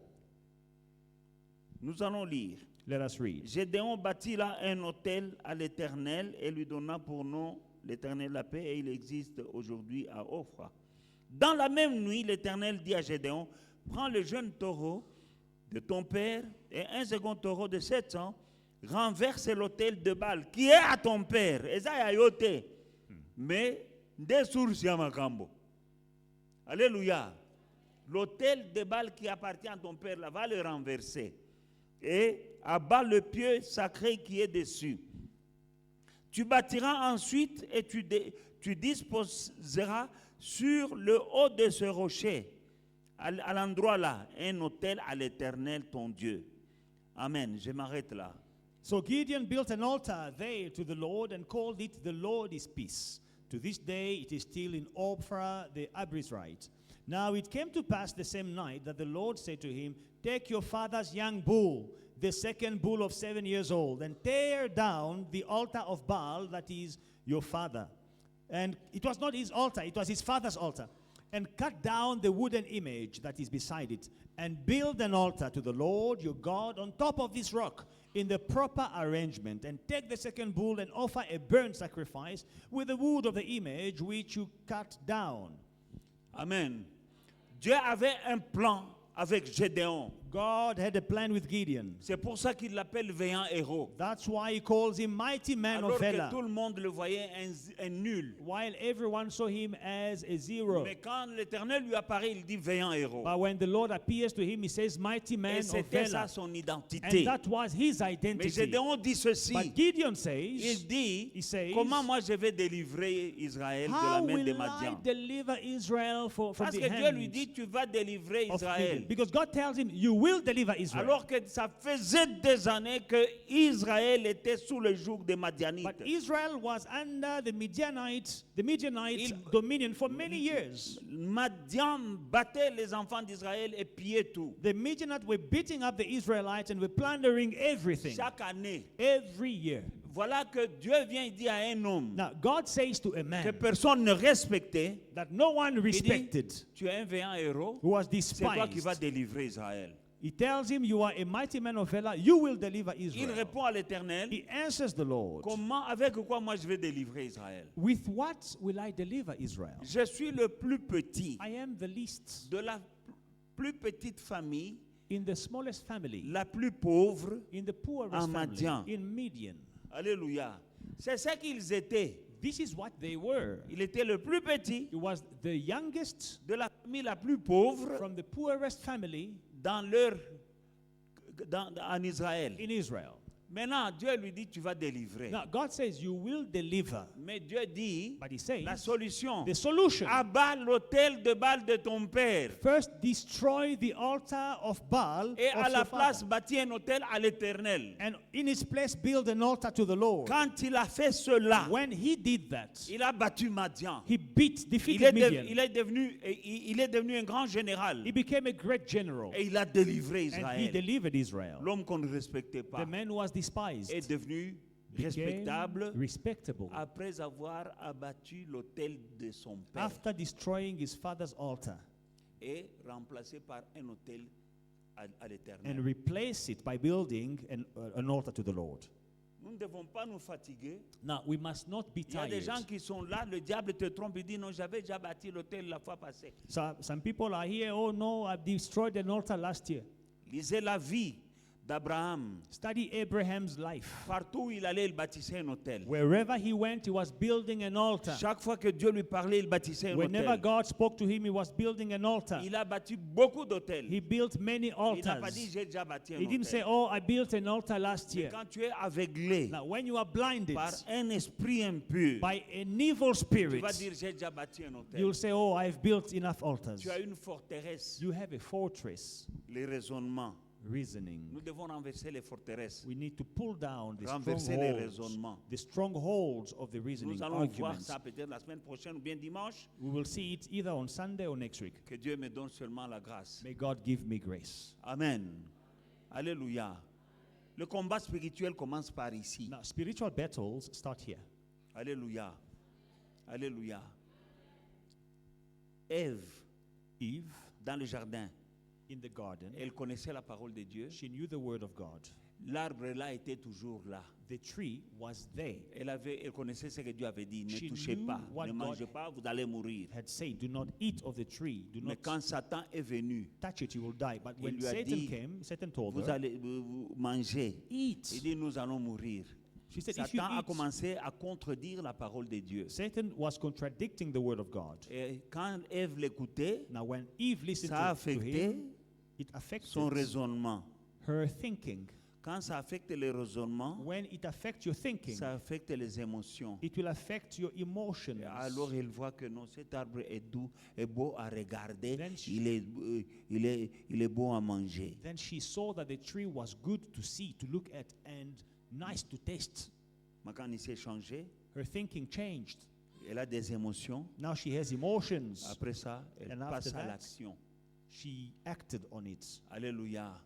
nous allons lire. let us read. Gédéon bâtit là un autel à l'Éternel et lui donna pour nom l'Éternel la paix, et il existe aujourd'hui à Ophra. Dans la même nuit, l'Éternel dit à Gédéon, prends le jeune taureau de ton père et un second taureau de 7 ans, renverse l'autel de Baal qui est à ton père. Et ça, y a yoté. Mais, des sources à Makambo. Alléluia. L'autel de Baal qui appartient à ton père, là, va le renverser. Et abat le pieu sacré qui est dessus. Tu bâtiras ensuite et tu disposeras sur le haut de ce rocher, à l'endroit là, un autel à l'Éternel ton Dieu. Amen. Je m'arrête là. So Gideon built an altar there to the Lord and called it the Lord is Peace. To this day it is still in Ophrah the Abrizrite. Now it came to pass the same night that the Lord said to him, take your father's young bull, the second bull of 7 years old, and tear down the altar of Baal that is your father. And it was not his altar, it was his father's altar. And cut down the wooden image that is beside it, and build an altar to the Lord your God on top of this rock, in the proper arrangement, and take the second bull and offer a burnt sacrifice with the wood of the image which you cut down. Amen. Dieu avait un plan avec Gédéon. God had a plan with Gideon. C'est pour ça qu'il l'appelle vaillant héros. That's why he calls him mighty man Alors of que valor, tout le monde le voyait un nul. while everyone saw him as a zero. Mais quand l'Éternel lui apparaît, il dit vaillant héros. But when the Lord appears to him, he says mighty man Et of c'était ça valor. son And identité. that was his Mais identity. Gédéon dit ceci. But Gideon Il says, dit, he says, comment moi je vais délivrer Israël de la how main de will I Madian? Deliver Israel from Parce the que Dieu lui hands dit, tu vas délivrer of Midian? Israël. Because God tells him, you will deliver Israel. Alors que ça faisait des années que Israël était sous le joug des Madianites. But Israel was under the Midianites dominion for many years. Madian battait les enfants d'Israël et pillait tout. The Midianites were beating up the Israelites and were plundering everything Chaque année. every year. Voilà que Dieu vient et dit à un homme Now, God says to a que man personne ne respectait, that no one il dit, respected, tu es un vaillant héros, who was c'est toi qui vas despised. délivrer Israël. He tells him, you are a mighty man of valor, you will deliver Il Israel. répond à l'Éternel, He answers the Lord, comment, avec quoi moi je vais délivrer Israël? with what will I deliver Israel? Je suis le plus petit I am the least de la plus petite famille, in the smallest family, la plus pauvre. in the poorest En family, Madian. in Midian. Alléluia. C'est ce qu'ils étaient. This is what they were. Il était le plus petit He was the youngest de la famille la plus pauvre from the poorest family en Israël. in Israel. Maintenant, Dieu lui dit, tu vas délivrer. Now, God says, you will deliver. Mais Dieu dit, But he says, la solution, the solution, abat l'autel de Baal de ton père first destroy the altar of Baal et of à la your place father, bâtis un autel à l'Éternel. and in its place build an altar to the Lord. Quand il a fait cela, When he did that, il a battu Madian. he Il defeated est, Midian. il est devenu un grand général He became a great general, et il a délivré and he Israël. delivered Israel. L'homme qu'on ne respectait pas The man who was despised est devenu became respectable respectable après avoir abattu l'autel de son père after destroying his father's altar et remplacé par un autel à and l'Éternel. replace it by building an altar to the Lord. Nous ne devons pas nous fatiguer. Now, we must not be Il y a des tired. gens qui sont là, le diable te trompe, il dit non, j'avais déjà bâti l'autel la fois passée. So, some people are here, oh no, I've destroyed an altar last year. Lisez la vie d'Abraham. Study Abraham's life. Partout où il allait, il bâtissait un autel. Wherever he went, he was building an altar. Chaque fois que Dieu lui parlait, il bâtissait un Whenever autel. God spoke to him, he was building an altar. Il a bâti beaucoup d'hôtels. He built many Il n'a pas dit altars. j'ai déjà bâti un He didn't say, hôtel. oh, I built an altar last Mais year. quand tu es aveuglé Now, when you are blinded par un esprit impur, by an evil tu spirit, vas dire j'ai déjà bâti un hôtel. you'll say, oh, I've built enough altars. Tu as une forteresse, You have a fortress les raisonnements. reasoning. Nous devons renverser les forteresses, We need to pull down the renverser les strongholds, raisonnements. the strongholds of the reasoning Nous allons voir arguments. ça peut-être la semaine prochaine ou bien dimanche. We will see it either on Sunday or next week. Que Dieu me donne seulement la grâce. May God give me grace. Amen. Alléluia. Le combat spirituel commence par ici. Now, spiritual battles start here. Alléluia. Alléluia. Ève, Eve, dans le jardin, in the garden, elle connaissait la parole de Dieu. she knew the word of God. L'arbre là était toujours là. The tree was there. Elle connaissait ce que Dieu avait dit. Ne She touchez knew pas, what ne God mangez pas, vous allez mourir. Had said, do not eat of the tree, do Mais not quand Satan est venu, touch it, you will die. But when lui a Satan dit, came, Satan told vous her, allez vous manger. eat. Il dit, nous allons mourir. She said, if you Satan a eat, commencé à contredire la parole de Dieu. Satan was contradicting the word of God. Et quand Ève l'écoutait, Now, when Eve listened ça a to affecté him, it affected son raisonnement. her thinking. Quand ça affecte le raisonnement, When it affects your thinking, ça affecte les émotions. it will affect your emotions. Et alors il voit que non, cet arbre est doux, est beau à regarder, Then she- il est beau à manger. Then she saw that the tree was good to see, to look at, and nice to taste. Mais quand il s'est changé, Her thinking changed. elle a des émotions. Now she has emotions. Après ça, elle And passe after à that, l'action. She acted on it. Alléluia.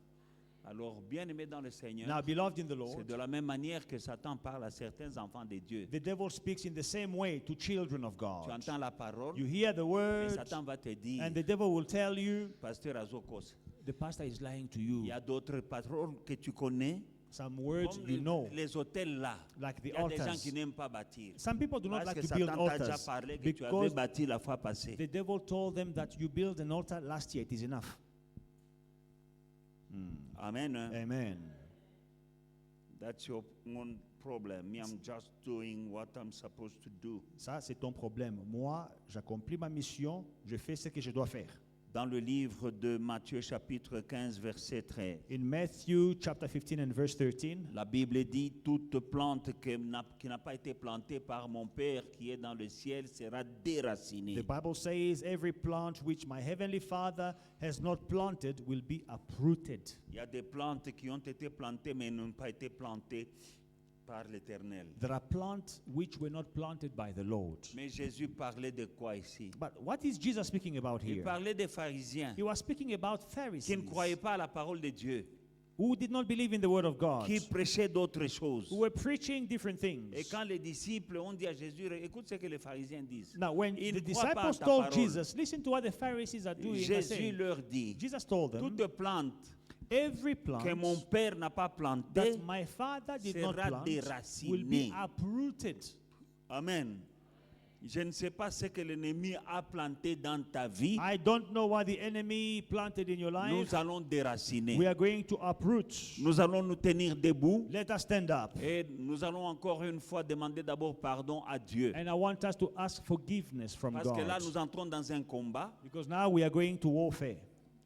Alors, bien-aimé dans le Seigneur, Now, beloved in the c'est Lord, de la même manière que Satan parle à certains enfants de Dieu. the devil speaks in the same way to children of Tu God. entends la parole, You hear the et word, Satan va te dire, and the devil will tell you, Pasteur Azokos, the pastor is lying to il you. y a d'autres paroles que tu connais, Some words Comme you know, les hôtels là. like the Il y a des gens altars. qui n'aiment pas bâtir. Some people do not Parce like que to build Satan t'a déjà altars parlé que tu avais because bâti la fois passée. the devil told them that you build an altar last year, it is enough. Amen. hein? Amen. That's your own problem. Me, I'm just doing what I'm supposed to do. Ça, c'est ton problème. Moi, j'accomplis ma mission, je fais ce que je dois faire. Dans le livre de Matthieu chapitre 15 verset 13, In Matthew chapter 15 and verse 13, la Bible dit toute plante qui n'a pas été plantée par mon Père qui est dans le ciel sera déracinée. the Bible says, every plant which my heavenly Father has not planted will be uprooted. Il y a des plantes qui ont été plantées mais n'ont pas été plantées par l'Éternel. There are plants which were not planted by the Lord. Mais Jésus parlait de quoi ici? But what is Jesus speaking about Il here? parlait des pharisiens He was speaking about qui Pharisees ne croyaient pas à la parole de Dieu, who did not believe in the word of God, qui prêchaient d'autres choses. who were preaching different things. Et quand les disciples ont dit à Jésus, écoute ce que les pharisiens disent. Now, when Ils the ne croient pas à disciples ta told parole. Jesus, listen to what the Pharisees are doing and Jésus saying. leur dit, Jesus told them, toute plante every que plant mon Père n'a pas plantée, that my Father did not sera plant will be déracinée. uprooted. Amen. Je ne sais pas ce que l'ennemi a planté dans ta vie. I don't know what the enemy planted in your life. Nous allons déraciner. We are going to uproot. Nous allons nous tenir debout. Let us stand up. Et nous allons encore une fois demander d'abord pardon à Dieu. And I want us to ask forgiveness from Parce que là, God. nous entrons dans un combat Because now we are going to warfare.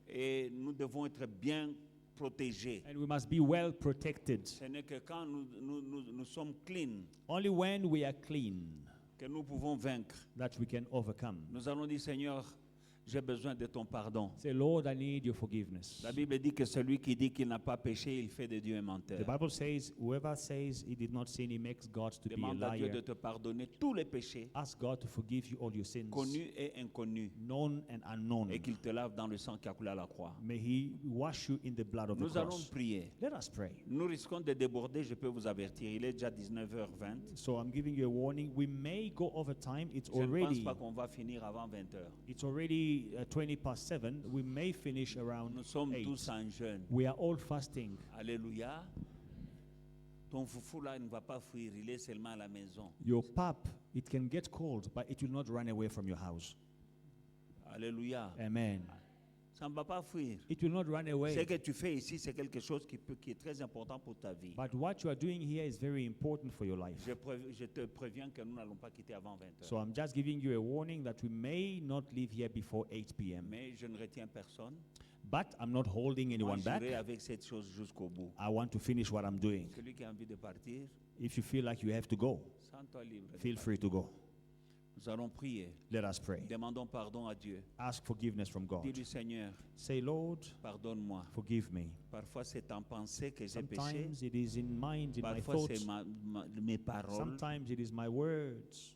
et nous devons être bien protégés. And we must be well protected. Ce n'est que quand nous sommes clean Only when we are clean que nous pouvons vaincre. that we can overcome. Nous allons dire, Seigneur, j'ai besoin de ton pardon. Say, Lord, I need your forgiveness. La Bible dit que celui qui dit qu'il n'a pas péché, il fait de Dieu un menteur. The Bible says, whoever says he did not sin, he makes God to be a Demande à Dieu de liar. te pardonner tous les péchés, Ask God to forgive you all your sins, connus et inconnus, known and unknown. et qu'il te lave dans le sang qui a coulé à la croix. May he wash you in the blood of the Nous allons cross. prier. Let us pray. Nous risquons de déborder, je peux vous avertir. Il est déjà 19h20. So I'm giving you a warning. We may go over time. Je ne pense pas qu'on va finir avant 20h. It's already 20 past 7. We may finish around Nous sommes 8. tous en jeûne. We are all fasting. Alléluia. Ton foufou là il ne va pas fuir, il est seulement à la maison. Your pap, it can get cold, but it will not run away from your house. Alléluia. Amen. Ça ne va pas fuir. It will not run Ce away. que tu fais ici, c'est quelque chose qui est très important pour ta vie. But what you are doing here is very important for your life. Je te préviens que nous n'allons pas quitter avant 20h. So I'm just giving you a warning that we may not leave here before 8 p.m. Mais je ne retiens personne. But I'm not holding Moi, anyone back. j'irai avec cette chose jusqu'au bout. I want to finish what I'm doing. Celui qui a envie de partir, If you feel like you have to go, sens-toi libre. de feel partir. free to go. Nous allons prier. Let us pray. Demandons pardon à Dieu. Ask forgiveness from God. Dis-lui, Seigneur, Say, Lord, pardonne-moi. forgive me. Parfois, c'est en pensée que j'ai péché. Sometimes it is in mind, in my Parfois, thoughts. c'est mes paroles. Sometimes it is my words.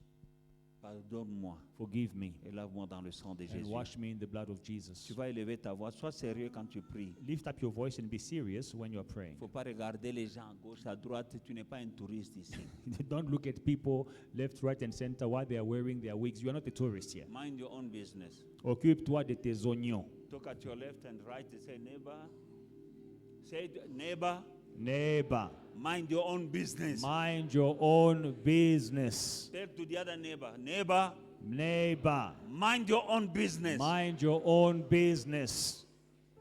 Pardonne-moi Forgive me et lave-moi dans le sang de and Jésus. wash me in the blood of Jesus. Tu vas élever ta voix. Sois sérieux quand tu pries. Lift up your voice and be serious when you're Il praying. ne faut pas regarder les gens à gauche, à droite. Tu n'es pas un touriste ici. Don't look at people left, right, and center while they are wearing their wigs. You are not a tourist here. Mind your own business. Occupe-toi de tes oignons. Look at your left and right and say, neighbor. Say, neighbor, Neighbor, mind your own business. mind your own business. Tell to the other neighbor, neighbor, Neighbor, mind your own business. mind your own business.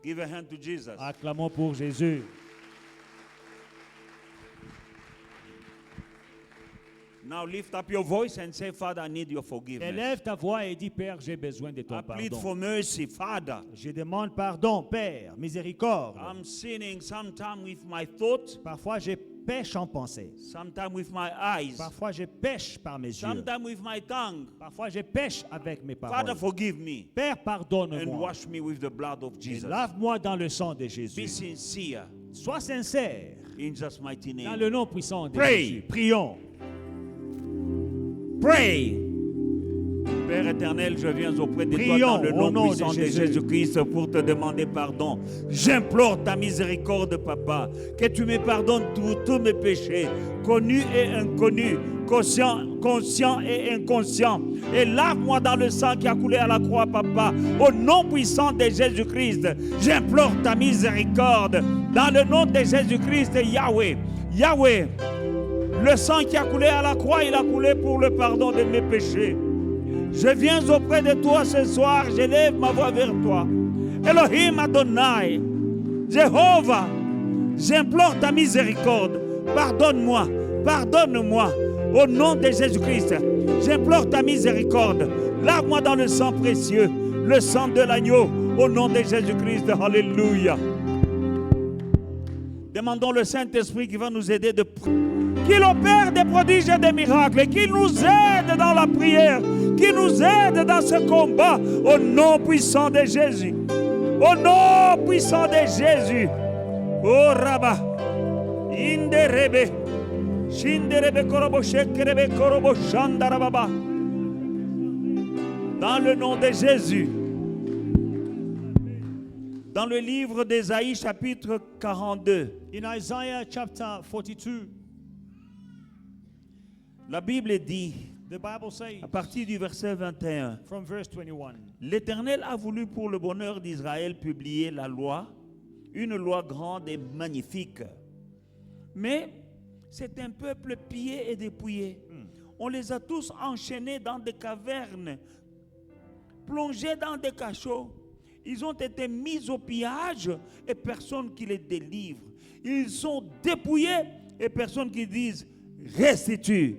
Give a hand to Jesus. Acclamons pour Jésus. Now lift up your voice and say, Father, I need your forgiveness. Élève ta voix et dis, Père, j'ai besoin de ton I plead pardon. for mercy, Father. Je demande pardon, Père, miséricorde. I'm sinning sometimes with my thoughts, Parfois, je pêche en pensée. sometimes with my eyes, Parfois, je pêche par mes yeux. sometimes with my tongue. Parfois, je pêche avec mes Father, paroles. forgive me Père, and pardonne-moi. wash me with the blood of Et Jesus. lave-moi dans le sang de Be Jésus. sincere Sois sincère. in Jesus' mighty Dans name. le nom puissant de Pray. Jésus. Prions. Pray. Père éternel, je viens auprès de toi Prions dans le au nom nom de puissant de Jésus. Jésus-Christ pour te demander pardon. J'implore ta miséricorde, Papa, que tu me pardonnes tous mes péchés, connus et inconnus, conscients et inconscients. Et lave-moi dans le sang qui a coulé à la croix, Papa, au nom puissant de Jésus-Christ. J'implore ta miséricorde dans le nom de Jésus-Christ, Yahweh. Yahweh, le sang qui a coulé à la croix, il a coulé pour le pardon de mes péchés. Je viens auprès de toi ce soir, j'élève ma voix vers toi. Elohim Adonai, Jéhovah, j'implore ta miséricorde. Pardonne-moi, pardonne-moi, au nom de Jésus-Christ. J'implore ta miséricorde. Lave-moi dans le sang précieux, le sang de l'agneau, au nom de Jésus-Christ. Alléluia. Demandons le Saint-Esprit qui va nous aider, qu'il opère des prodiges et des miracles, qu'il nous aide dans la prière, qu'il nous aide dans ce combat, au nom puissant de Jésus. Au nom puissant de Jésus. Oh Rabba, Inderebe, Shinderebe Korobo Shekerebe Korobo Shandarababa. Dans le nom de Jésus. Dans le livre d'Ésaïe, chapitre 42. In Isaiah chapter 42, La Bible dit, the Bible says, à partir du verset 21, from verse 21, l'Éternel a voulu pour le bonheur d'Israël publier la loi, une loi grande et magnifique. Mais c'est un peuple pillé et dépouillé. On les a tous enchaînés dans des cavernes, plongés dans des cachots. Ils ont été mis au pillage et personne qui les délivre. Ils sont dépouillés et personne qui dise restitue.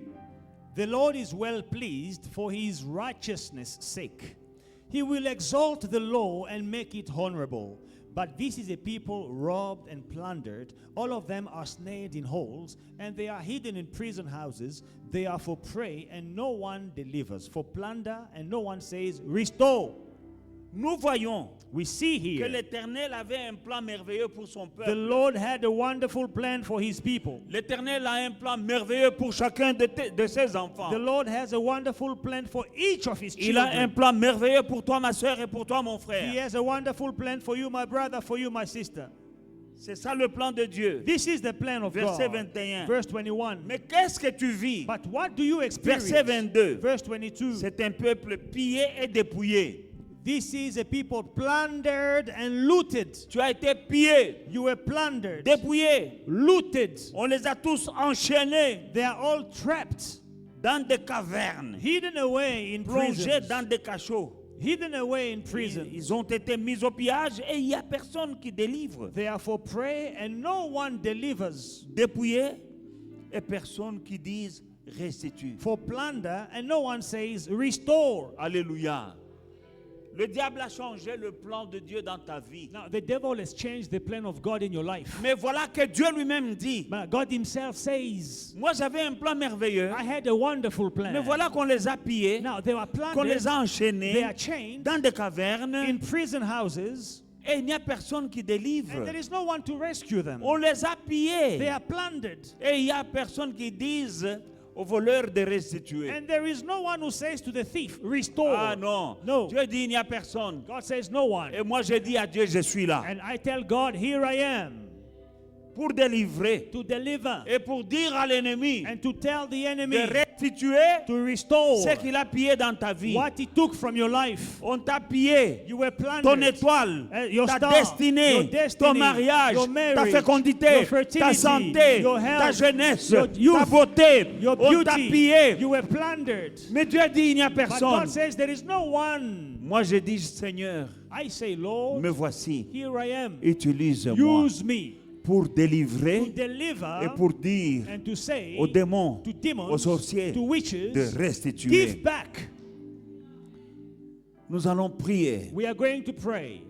the Lord is well pleased for his righteousness' sake. He will exalt the law and make it honorable. But this is a people robbed and plundered. All of them are snared in holes, and they are hidden in prison houses. They are for prey, and no one delivers. For plunder, and no one says, restore. Nous voyons We see que here l'Éternel avait un plan merveilleux pour son the peuple. Lord had a wonderful plan for his people. L'Éternel a un plan merveilleux pour chacun de ses enfants. The Lord has a wonderful plan for each of his Il a un children. plan merveilleux pour toi, ma soeur, et pour toi, mon He frère. has a wonderful plan for you, my brother, for you, my sister. C'est ça le plan de Dieu. This is the plan of Verset God. 21. Verse 21. Mais qu'est-ce que tu vis? But what do you experience? Verset 22. Verse 22. C'est un peuple pillé et dépouillé. This is a people plundered and looted. Tu as été pillé, You were plundered, dépouillé. looted. On les a tous enchaînés They are all trapped, dans des cavernes, hidden away in plongés prisons. dans des cachots. Hidden away in prison. Ils ont été mis au pillage et il n'y a personne qui délivre. They are for prey and no one delivers. Dépouillés et personne qui dise restitue. For plunder and no one says restore. Alléluia. Le diable a changé le plan de Dieu dans ta vie. Now the devil has changed the plan of God in your life. Mais voilà que Dieu lui-même dit, But God himself says, moi j'avais un plan merveilleux, I had a wonderful plan. mais voilà qu'on les a pillés, Now they were qu'on plundered, les a they enchaînés are chained dans des cavernes in prison houses, et il n'y a personne qui délivre. and there is no one to rescue them. On les a They pillés are plundered, et il n'y a personne qui dise aux voleurs de restituer. and there is no one who says to the thief, restore. Ah non, No. Dieu dit il n'y a personne. God says no one. Et moi je dis à Dieu, je suis là And I tell God, here I am pour délivrer to deliver et pour dire à l'ennemi and to tell the enemy de restituer to restore ce qu'il a pillé dans ta vie. what he took from your life. On t'a pillé You were plundered. ton étoile, Your ta star, destinée, your destiny, ton mariage, your ta marriage, fécondité, your ta fertility, santé, your ta health, jeunesse, your youth, ta beauté. your On t'a beauty. pillé. You were plundered. Mais Dieu dit il n'y a But personne. God says there is no one. Moi je dis Seigneur, I say, Lord, me voici. here I am. Utilise-moi Use me pour to délivrer et deliver pour dire and to say aux démons, to demons, aux sorciers to witches, de restituer. give back. Nous allons prier. We are going to pray.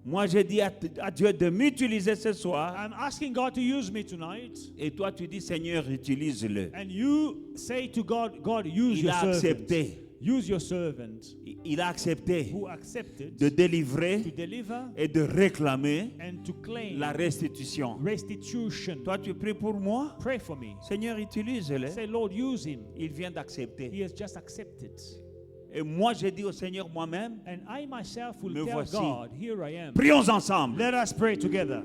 Moi je dis à Dieu de m'utiliser ce soir I'm asking God to use me tonight. et toi tu dis Seigneur utilise-le. And you say to God, God, use Il your a servant. accepté. Use your servant Il a accepté who accepted de to délivrer deliver et de réclamer and to claim la restitution. restitution. Toi, tu pries pour moi? Pray for me. Seigneur, utilise-le. Say, Lord, use him. Il vient d'accepter. He has just accepted. Et moi, j'ai dit au Seigneur moi-même, And I myself will Me tell voici. God, here I am. prions ensemble. Let us pray together.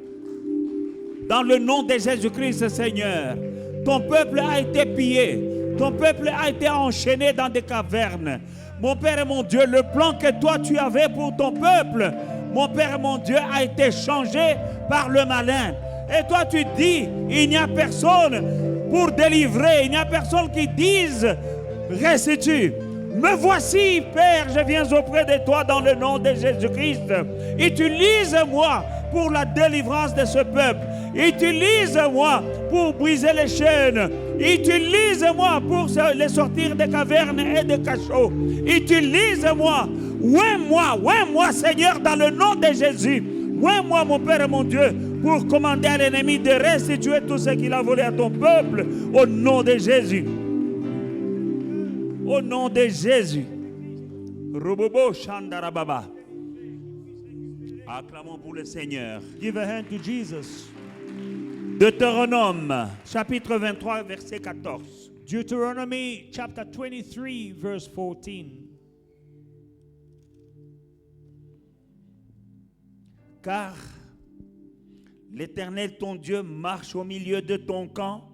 Dans le nom de Jésus-Christ, Seigneur, ton peuple a été pillé. Ton peuple a été enchaîné dans des cavernes. Mon Père et mon Dieu, le plan que toi tu avais pour ton peuple, mon Père et mon Dieu, a été changé par le malin. Et toi tu dis, il n'y a personne pour délivrer, il n'y a personne qui dise, restitue. Me voici, Père, je viens auprès de toi dans le nom de Jésus-Christ. Utilise-moi pour la délivrance de ce peuple. Utilise-moi pour briser les chaînes. Utilise-moi pour les sortir des cavernes et des cachots. Utilise-moi. Ouin-moi, Seigneur, dans le nom de Jésus. Ouin-moi, mon Père et mon Dieu, pour commander à l'ennemi de restituer tout ce qu'il a volé à ton peuple. Au nom de Jésus. Au nom de Jésus. Robobo Shandarababa. Acclamons pour le Seigneur. Give a hand to Jesus. Deutéronome, chapitre 23, verset 14. Deuteronomy chapter 23, verse 14. Car l'Éternel, ton Dieu, marche au milieu de ton camp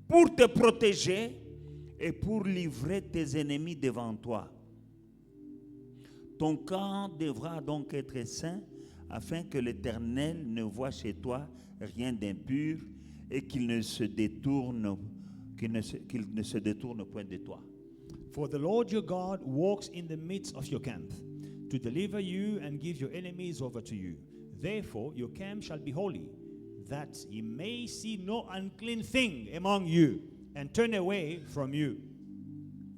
pour te protéger et pour livrer tes ennemis devant toi. Ton camp devra donc être saint afin que l'Éternel ne voie chez toi rien d'impur et qu'il ne se détourne point de toi. For the Lord your God walks in the midst of your camp to deliver you and give your enemies over to you. Therefore your camp shall be holy, that he may see no unclean thing among you and turn away from you.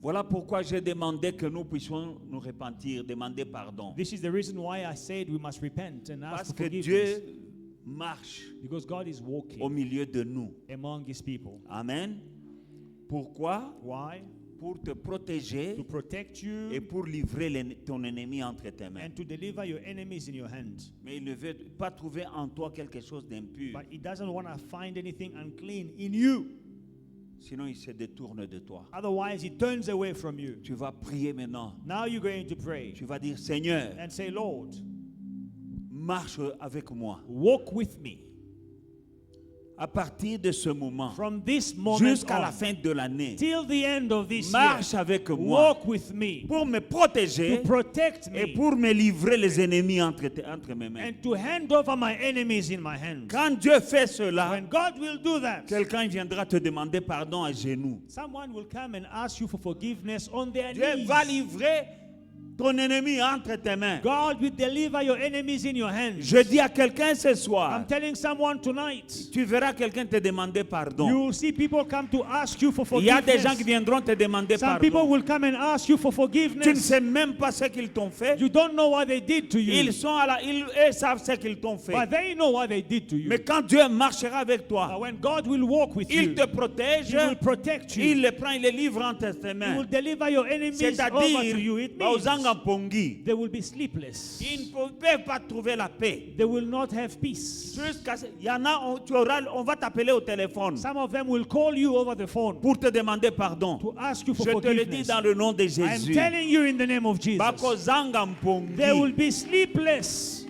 Voilà pourquoi j'ai demandé que nous puissions nous repentir, demander pardon. This is the reason why I said we must repent and ask Parce for que forgiveness. Dieu marche Because God is au walking milieu de nous. among his people. Amen. Pourquoi? Why? Pour te protéger To protect you et pour livrer ton ennemi entre tes mains. and to deliver your enemies in your hand. Mais il ne veut pas trouver en toi quelque chose d'impur. But he doesn't want to find anything unclean in you. Sinon, il se détourne de toi. Otherwise, he turns away from you. Tu vas prier maintenant. Now you're going to pray Tu vas dire, Seigneur, and say, Lord, marche avec moi. walk with me. À partir de ce moment, From this moment jusqu'à la on, fin de l'année, till the end of this marche year, avec moi walk with me pour me to protéger protect et me pour me livrer les ennemis entre mes mains. and to hand over my enemies in my hands. Quand Dieu fait cela, When God will do that, quelqu'un viendra te demander pardon à genoux. someone will come and ask you for forgiveness on their Dieu knees. va livrer ton ennemi entre tes mains. God will deliver your enemies in your hands. Je dis à quelqu'un ce soir, I'm telling someone tonight, tu verras quelqu'un te demander you pardon. will see people come to ask you for Il y a des gens forgiveness. qui viendront te demander Some people pardon. will come and ask you for Tu ne forgiveness. sais même pas ce qu'ils t'ont fait. You don't know what they did to you, Ils savent ce qu'ils t'ont fait. but they know what they did to you. Mais quand Dieu marchera avec But toi, when God will walk with you, il te protège, He will protect you. il les prend, il les livre entre tes He mains. will deliver your enemies over C'est-à-dire, to you. It means Baozanga Pongi, they will be sleepless. ils ne peuvent pas trouver la paix. They will not have peace. Il y en a, on va t'appeler au téléphone Some of them will call you over the phone pour te demander pardon. to ask you for Je te le dis forgiveness. dans le nom de I'm Jésus. telling you in the name of Jesus. Bakozanga They will Mpongi. be sleepless.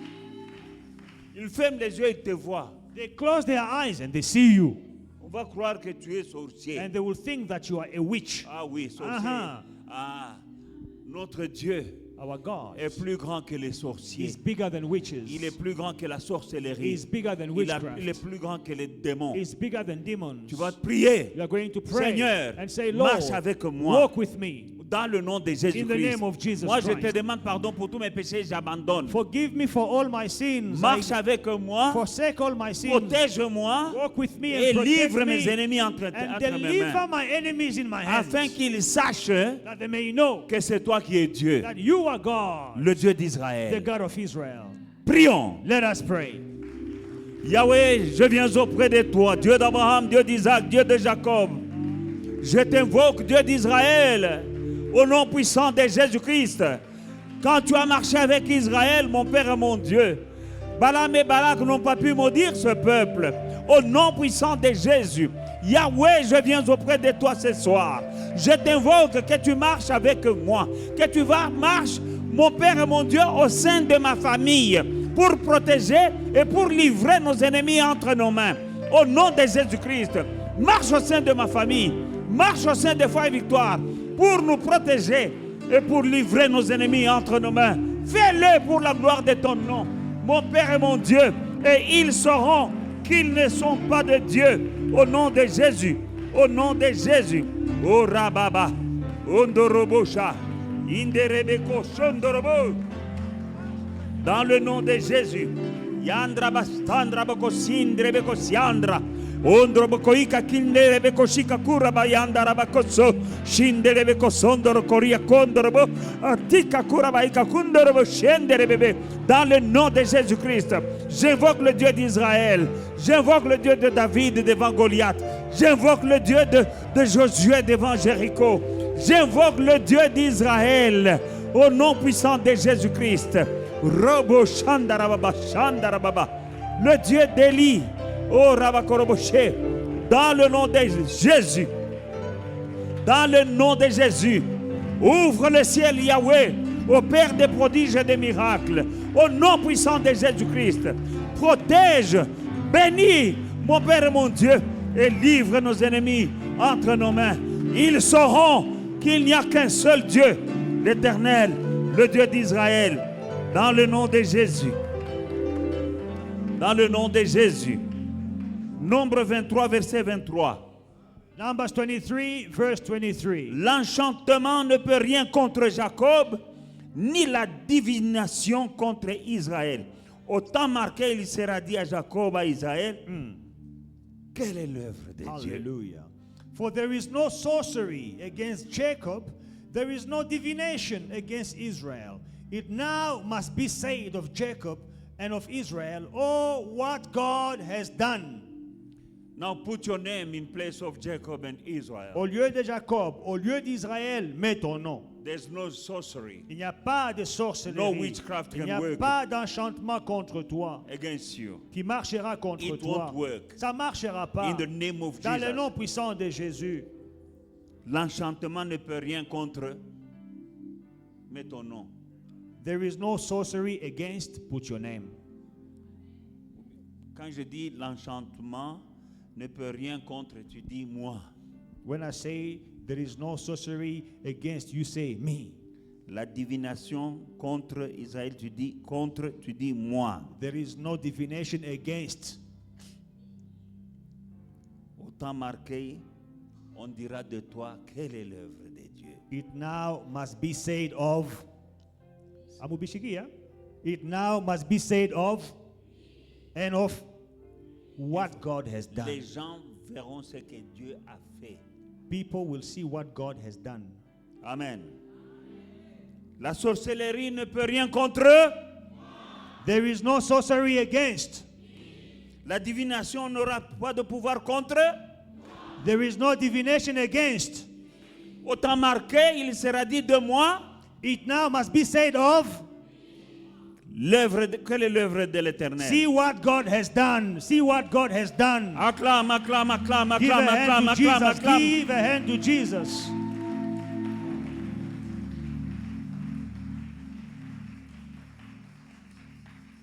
Ils ferment les yeux et te voient. They close their eyes and they see you. On va croire que tu es sorcier. And they will think that you are a witch. Ah oui, sorcier. Uh-huh. Ah, notre Dieu Our God est plus grand que les sorciers. is bigger than witches. Il est plus grand que la He sorcellerie. is bigger than Il est witchcraft. plus grand que les démons. He is bigger than demons. Tu vas prier. You are going to pray Seigneur, and say, Lord, marche avec moi. walk with me. Dans le nom de In the Jésus-Christ. name of Jesus Moi, je te Christ. demande pardon pour tous mes péchés, j'abandonne. Forgive me for all my sins. Marche I avec moi, forsake all my sins. protège-moi Walk with me et and protect livre mes me ennemis entre and mes deliver mains. my enemies in my hands. Afin qu'ils sachent That they may know que c'est toi qui es Dieu, that you are God, le Dieu the d'Israël. God of Israel. Prions. Let us pray. Yahweh, je viens auprès de toi, Dieu d'Abraham, Dieu d'Isaac, Dieu de Jacob. Je t'invoque, Dieu d'Israël, au nom puissant de Jésus-Christ. Quand tu as marché avec Israël, mon Père et mon Dieu, Balaam et Balak n'ont pas pu maudire ce peuple. Au nom puissant de Jésus, Yahweh, je viens auprès de toi ce soir. Je t'invoque que tu marches avec moi, que tu marches, mon Père et mon Dieu, au sein de ma famille, pour protéger et pour livrer nos ennemis entre nos mains. Au nom de Jésus-Christ, marche au sein de ma famille, marche au sein de Foi et Victoire, pour nous protéger et pour livrer nos ennemis entre nos mains. Fais-le pour la gloire de ton nom, mon Père et mon Dieu, et ils sauront qu'ils ne sont pas de Dieu. Au nom de Jésus, au nom de Jésus. Oh Rababa, Ondorobosha, Inderebeko Shondorobo. Dans le nom de Jésus. Yandra Bastandra Boko Sindrebeko Siandra. Ondrobokoika Kinderebeko Shikakura Bayandara Bakoso. Shinderebeko Sondoro Koria Kondorobo. Atika Kurabaika Kundorobo Shenderebebe. Dans le nom de Jésus-Christ, j'invoque le Dieu d'Israël. J'invoque le Dieu de David devant Goliath. J'invoque le Dieu de Josué devant Jéricho. J'invoque le Dieu d'Israël au nom puissant de Jésus-Christ. Robo Shandarababa Shandarababa. Le Dieu d'Élie. Oh Rabakoroboshe. Dans le nom de Jésus. Dans le nom de Jésus. Ouvre le ciel, Yahweh, au Père des prodiges et des miracles. Au nom puissant de Jésus-Christ. Protège, bénis, mon Père et mon Dieu, et livre nos ennemis entre nos mains. Ils sauront qu'il n'y a qu'un seul Dieu, l'Éternel, le Dieu d'Israël. Dans le nom de Jésus. Dans le nom de Jésus. Nombre 23, verset 23. Numbers 23, verse 23. L'enchantement ne peut rien contre Jacob, ni la divination contre Israël. Au temps marqué, il sera dit à Jacob, à Israël, quelle est l'œuvre de Dieu? Hallelujah. For there is no sorcery against Jacob, there is no divination against Israel. It now must be said of Jacob and of Israel, oh, what God has done. Now put your name in place of Jacob and Israel. Au lieu de Jacob, au lieu d'Israël, mets ton nom. There's no sorcery Il n'y a pas de sorcellerie. No witchcraft Il n'y can a work pas d'enchantement contre toi against you. qui marchera contre It toi. won't work. Ça ne marchera pas. In the name of Dans le Jesus. nom puissant de Jésus. L'enchantement ne peut rien contre. Mets ton nom. There is no sorcery against, put your name. Quand je dis l'enchantement ne peut rien contre, tu dis moi. When I say there is no sorcery against, you say me. La divination contre Israël, tu dis contre, tu dis moi. There is no divination against. Au temps marqué, on dira de toi quelle est l'œuvre de Dieu. It now must be said of. Amubishikia. It now must be said of and of what God has done. Les gens verront ce que Dieu a fait. People will see what God has done. Amen. La sorcellerie ne peut rien contre eux. There is no sorcery against. La divination n'aura pas de pouvoir contre eux. There is no divination against. Au temps marqué, il sera dit de moi. It now must be said of. Quelle est l'œuvre de l'Éternel? See what God has done. See what God has done. Acclame, acclame, acclame, Give a acclame, hand acclame, to acclame, Jesus. acclame. Give a hand to Jesus.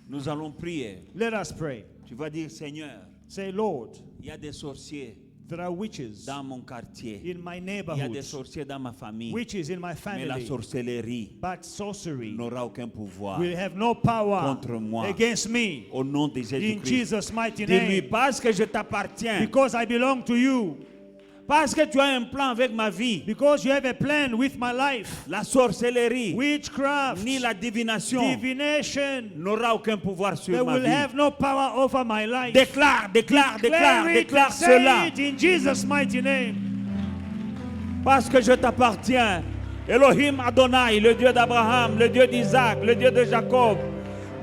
Nous allons prier. Let us pray. Tu vas dire, Seigneur, Say, Lord, il y a des sorciers there are witches dans mon quartier. in my Il y a des neighborhood, sorciers dans ma famille. witches in my Mais la family, sorcellerie but sorcery n'aura aucun pouvoir will have no power contre moi. against me. Au nom de In Jésus-Christ. Jesus' mighty Dis-lui, name. parce que je t'appartiens. Because I belong to you. Parce que tu as un plan avec ma vie. Because you have a plan with my life. La sorcellerie Witchcraft, ni la divination divination, n'aura aucun pouvoir they sur ma will vie. have no power over my life. Déclare, déclare, déclare, Declare it déclare and say cela. it in Jesus' mighty name. Parce que je t'appartiens. Elohim Adonai, le Dieu d'Abraham, le Dieu d'Isaac, le Dieu de Jacob.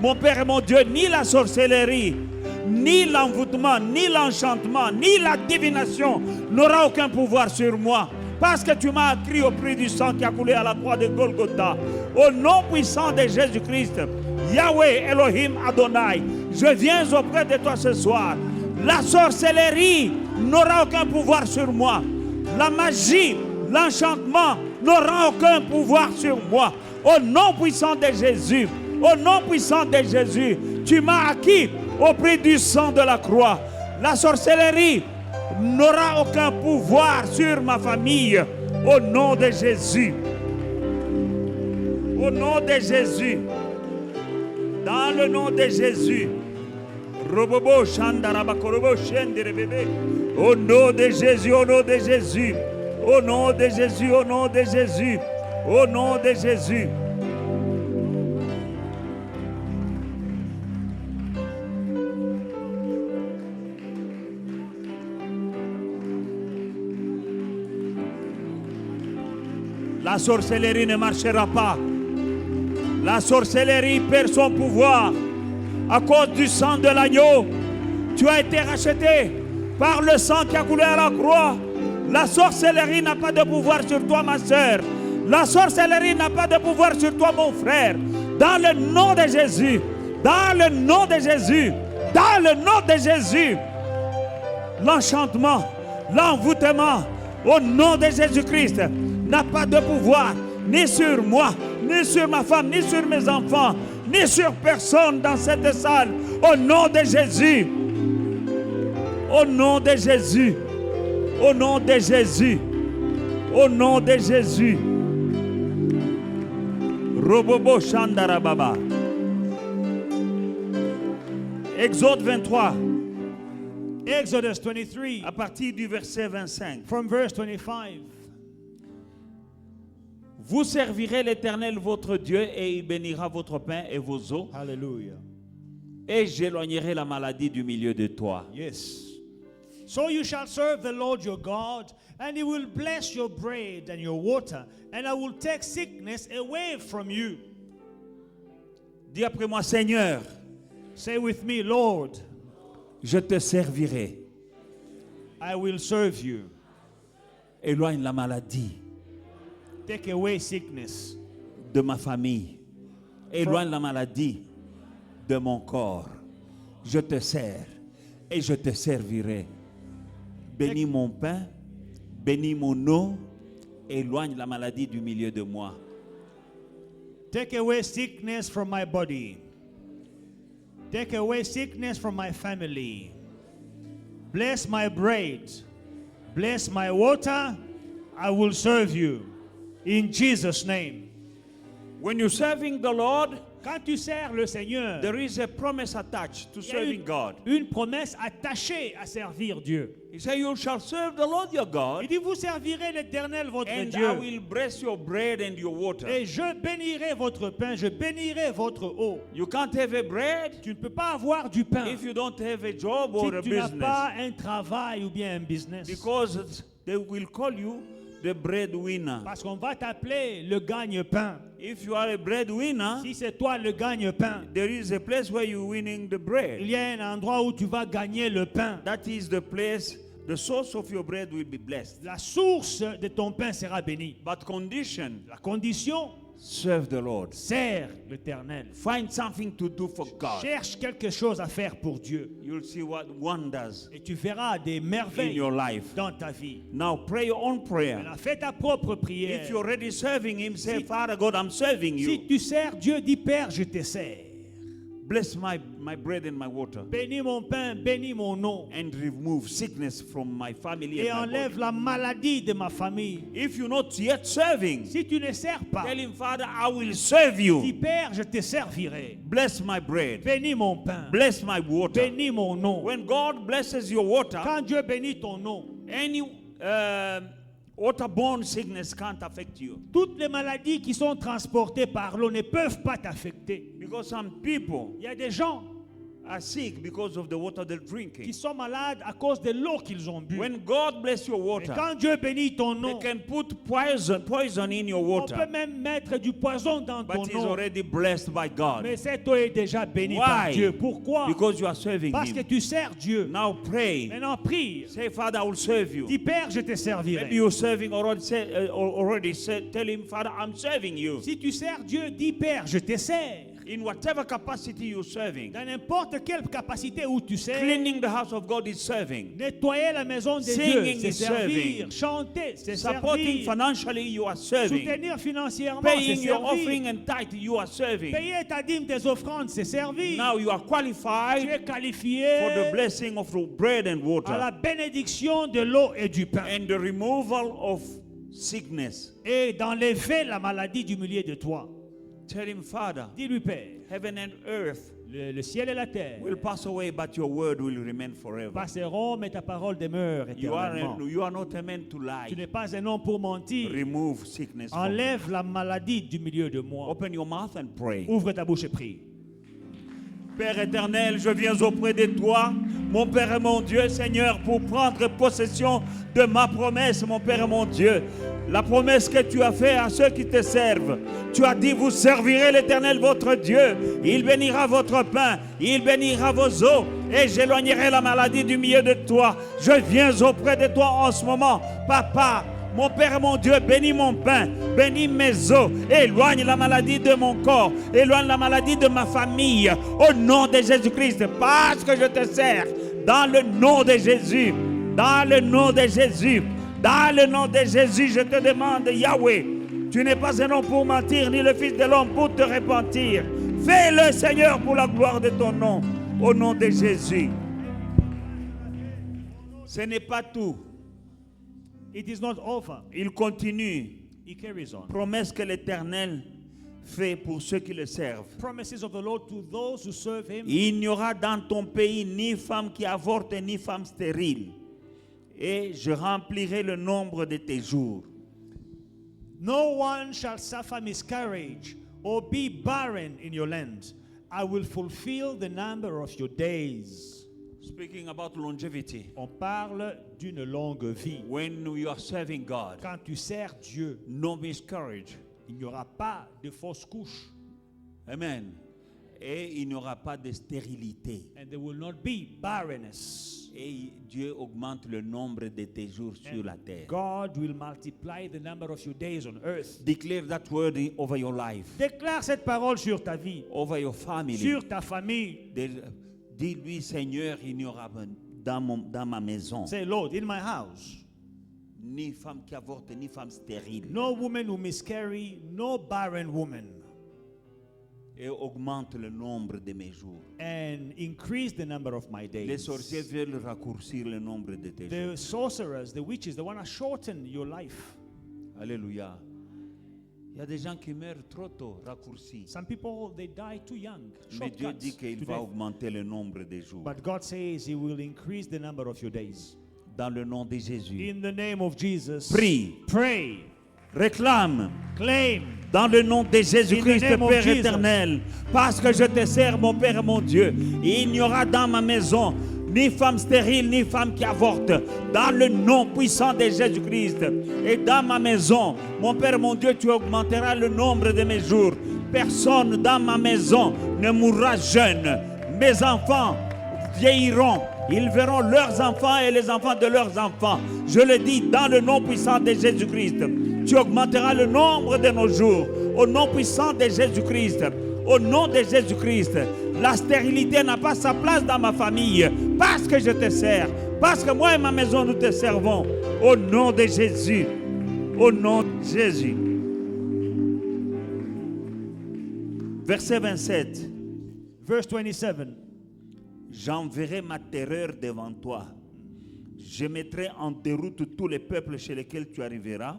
Mon Père et mon Dieu, ni la sorcellerie, ni l'envoûtement, ni l'enchantement, ni la divination n'aura aucun pouvoir sur moi. Parce que tu m'as accru au prix du sang qui a coulé à la croix de Golgotha. Au nom puissant de Jésus-Christ, Yahweh Elohim Adonai, je viens auprès de toi ce soir. La sorcellerie n'aura aucun pouvoir sur moi. La magie, l'enchantement n'aura aucun pouvoir sur moi. Au nom puissant de Jésus, au nom puissant de Jésus, tu m'as acquis au prix du sang de la croix. La sorcellerie n'aura aucun pouvoir sur ma famille. Au nom de Jésus. Au nom de Jésus. Dans le nom de Jésus. Robobo Shandarabakorobo Shenderebebe. Au nom de Jésus, au nom de Jésus. Au nom de Jésus, au nom de Jésus. Au nom de Jésus. La sorcellerie ne marchera pas. La sorcellerie perd son pouvoir. À cause du sang de l'agneau, tu as été racheté par le sang qui a coulé à la croix. La sorcellerie n'a pas de pouvoir sur toi, ma soeur. La sorcellerie n'a pas de pouvoir sur toi, mon frère. Dans le nom de Jésus. Dans le nom de Jésus. Dans le nom de Jésus. L'enchantement, l'envoûtement, au nom de Jésus-Christ, n'a pas de pouvoir ni sur moi, ni sur ma femme, ni sur mes enfants, ni sur personne dans cette salle. Au nom de Jésus. Au nom de Jésus. Au nom de Jésus. Au nom de Jésus. Robobo Shandarababa. Exode 23. Exodus 23, À partir du verset 25. from verse 25. Vous servirez l'Éternel votre Dieu et il bénira votre pain et vos eaux. Hallelujah. Et j'éloignerai la maladie du milieu de toi. Yes. So you shall serve the Lord your God, and he will bless your bread and your water, and I will take sickness away from you. Dis après moi, Seigneur, Say with me, Lord, je te servirai. I will serve you. Éloigne la maladie Take away sickness. de ma famille. Éloigne la maladie de mon corps. Je te sers et je te servirai. Bénis mon pain, bénis mon eau, éloigne la maladie du milieu de moi. Take away sickness from my body. Take away sickness from my family. Bless my bread. Bless my water. I will serve you. In Jesus' name. When you're serving the Lord, Quand tu sers le Seigneur, there is a promise attached to il y a serving God. une promesse attachée à servir Dieu. He said, you shall serve the Lord your God, Il dit, vous servirez l'Éternel votre and I Dieu. will bless your bread and your water. Et je bénirai votre pain, je bénirai votre eau. You can't have a bread Tu ne peux pas avoir du pain if you don't have a job si or a tu n'as business, pas un travail ou bien un business. because they will call you the breadwinner. Parce qu'on va t'appeler le gagne-pain. If you are a breadwinner, Si c'est toi le gagne-pain, there is a place where you're winning the il bread. y a un endroit où tu vas gagner le pain. That is the place, the source of your bread will be blessed. La source de ton pain sera bénie. But condition, La condition, serve the Lord. sers l'Éternel. Find something to do for God. Cherche quelque chose à faire pour Dieu. You'll see what wonders Et tu verras des in merveilles your life. dans ta vie. Now pray your own prayer. Alors, fais ta propre prière. If you're already serving Him, say, Si- Father God, I'm serving Si you. tu sers Dieu, dis Père, je te sers. Bless my bread and my water. Bénis mon pain, bénis mon eau. And remove sickness from my family Et and my enlève body. la maladie de ma famille. If you're not yet serving, Si tu ne sers pas, tell Him, Father, I will serve dis you. Père, je te servirai. Bless my bread. Bénis mon pain. Bless my water. Bénis mon eau. When God blesses your water, Quand Dieu bénit ton eau, any waterborne sickness can't affect you. toutes les maladies qui sont transportées par l'eau ne peuvent pas t'affecter. Because some people Il y a des gens are sick because of the water they're qui drinking. sont malades à cause de l'eau qu'ils ont bu. When God bless your Et water, quand Dieu bénit ton they eau, can put poison in your on peut water. même mettre du poison dans ton But it's eau. already blessed by God. Mais cette eau est déjà bénie par Why? Dieu. Pourquoi? Because you are serving Parce que Him. tu sers Dieu. Now pray. Maintenant, prie. Say, Father, I will serve you. Dis, Père, je te Maybe servirai. you're serving already. Tell Him, Father, I'm serving you. Si tu sers Dieu, dis, Père, je te sers. in whatever capacity you're serving. dans n'importe quelle capacité où tu sais, Cleaning the house of God is serving. nettoyer la maison de Singing Dieu, c'est is servir. serving. Chanter, c'est Supporting servir. financially, you are serving. Soutenir financièrement, Paying c'est your servir. offering and tithe, you are serving. Payer ta dîme, tes offrandes, c'est servir. Now you are Tu qualified es qualifié for the blessing of the bread and à la water bénédiction de l'eau et du pain. and the removal of sickness. Et d'enlever la maladie du milieu de toi. Tell him, Father, Dis-lui, Père, heaven and earth le ciel et la terre will pass away, but your word will remain forever. passeront, mais ta parole demeure You éternellement. are not a man to lie. Tu n'es pas un homme pour mentir. Remove sickness from me. Enlève la maladie du milieu de moi. Open your mouth and pray. Ouvre ta bouche et prie. Père éternel, je viens auprès de toi, mon Père et mon Dieu, Seigneur, pour prendre possession de ma promesse, mon Père et mon Dieu. La promesse que tu as faite à ceux qui te servent. Tu as dit, vous servirez l'Éternel votre Dieu. Il bénira votre pain, il bénira vos eaux, et j'éloignerai la maladie du milieu de toi. Je viens auprès de toi en ce moment, Papa. Mon Père et mon Dieu, bénis mon pain, bénis mes os, éloigne la maladie de mon corps, éloigne la maladie de ma famille, au nom de Jésus-Christ, parce que je te sers, dans le nom de Jésus, dans le nom de Jésus, dans le nom de Jésus, je te demande, Yahweh, tu n'es pas un homme pour mentir, ni le Fils de l'homme pour te repentir. Fais-le, Seigneur, pour la gloire de ton nom, au nom de Jésus. Ce n'est pas tout. It is not over. Il continue. He carries on. Promesse que l'Éternel fait pour ceux qui le servent. Promises of the Lord to those who serve him. Il n'y aura dans ton pays ni femme qui avorte ni femme stérile. Et je remplirai le nombre de tes jours. No one shall suffer miscarriage or be barren in your land. I will fulfill the number of your days. Speaking about longevity. On parle d'une longue vie. When you are serving God, Quand tu sers Dieu, no miscarriage. il n'y aura pas de fausses couches. Amen. Et il n'y aura pas de stérilité. And there will not be barrenness. Et Dieu augmente le nombre de tes jours sur la terre. God will multiply the number of your days on earth. Declare that word over your life, Déclare cette parole sur ta vie, over your family. sur ta famille. Dis-lui, Seigneur, il n'y aura dans ma maison Say, Lord, in my house, ni femme qui avorte, ni femme stérile. no woman who miscarry, no barren woman. Et augmente le nombre de mes jours. And increase the number of my days. Les sorciers veulent raccourcir le nombre de tes The jours. sorcerers, the witches, they want to shorten your life. Alléluia. Il y a des gens qui meurent trop tôt, raccourcis. Some people, they die too young. Mais Dieu dit Shortcuts qu'il to va death. augmenter le nombre de jours. But God says He will increase the number of your days. Dans le nom de Jésus. In the name of Jesus, Prie, pray, réclame. claim. Dans le nom de Jésus-Christ, In the name of Père Jesus. éternel, parce que je te sers, mon Père et mon Dieu, il n'y aura dans ma maison ni femme stérile, ni femme qui avorte, dans le nom puissant de Jésus-Christ. Et dans ma maison, mon Père et mon Dieu, tu augmenteras le nombre de mes jours. Personne dans ma maison ne mourra jeune. Mes enfants vieilliront. Ils verront leurs enfants et les enfants de leurs enfants. Je le dis dans le nom puissant de Jésus-Christ. Tu augmenteras le nombre de nos jours. Au nom puissant de Jésus-Christ. Au nom de Jésus-Christ. La stérilité n'a pas sa place dans ma famille. Parce que je te sers. Parce que moi et ma maison, nous te servons. Au nom de Jésus. Au nom de Jésus. Verset 27. Verse 27. J'enverrai ma terreur devant toi. Je mettrai en déroute tous les peuples chez lesquels tu arriveras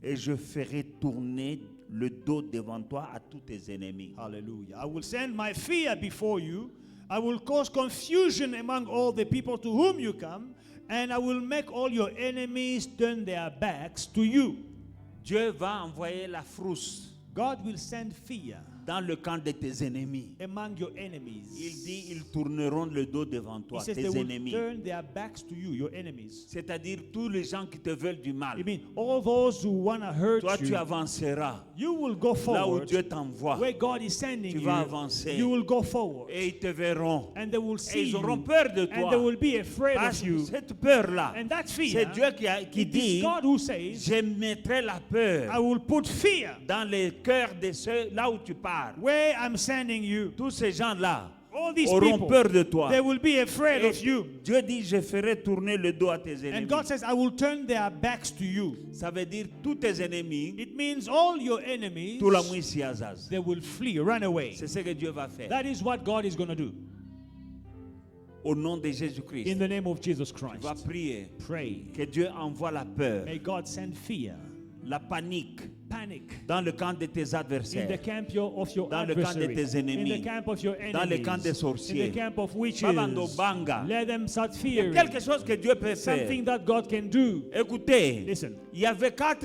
et je ferai tourner le dos devant toi à tous tes ennemis. Hallelujah. I will send my fear before you. I will cause confusion among all the people to whom you come, and I will make all your enemies turn their backs to you. Dieu va envoyer la frousse God will send fear dans le camp de tes ennemis. among your enemies. Il dit, ils tourneront le dos devant He toi, says tes they will ennemis. turn their backs to you, your enemies. C'est-à-dire tous les gens qui te veulent du mal. I mean, all those who want to hurt Toi, tu you, avanceras you will go là où forward. Dieu t'envoie. Where God is sending Tu you, vas avancer. you will go forward. Et ils te verront. And they will Et see ils auront you. peur de And toi. they will be afraid Parce of que you. cette peur-là, And that c'est fear, Dieu qui it is dit, God who says, je mettrai la peur I will put fear dans les cœurs de ceux là où tu passes. part, where I'm sending you, tous ces gens-là all these auront people, peur de toi. they will be afraid Et of you. Dieu dit, je ferai tourner le dos à tes And ennemis. God says, I will turn their backs to you. Ça veut dire tous tes ennemis, It means all your enemies, tout la nuit s'y azaz. they will flee, run away. C'est ce que Dieu va faire. That is what God is going to do. Au nom de Jésus-Christ, In the name of Jesus tu vas Christ, prier pray. que Dieu envoie la peur, May God send fear, la panique panic dans le camp de tes in the adversaires, camp of your dans le camp de adversaries, tes in the ennemis, camp of your dans le enemies, camp des in sorciers. the camp of witches. Babando banga. Let them start Il y a fearing. quelque chose que Dieu peut faire. Something that God can do. Écoutez, Listen. il y avait 4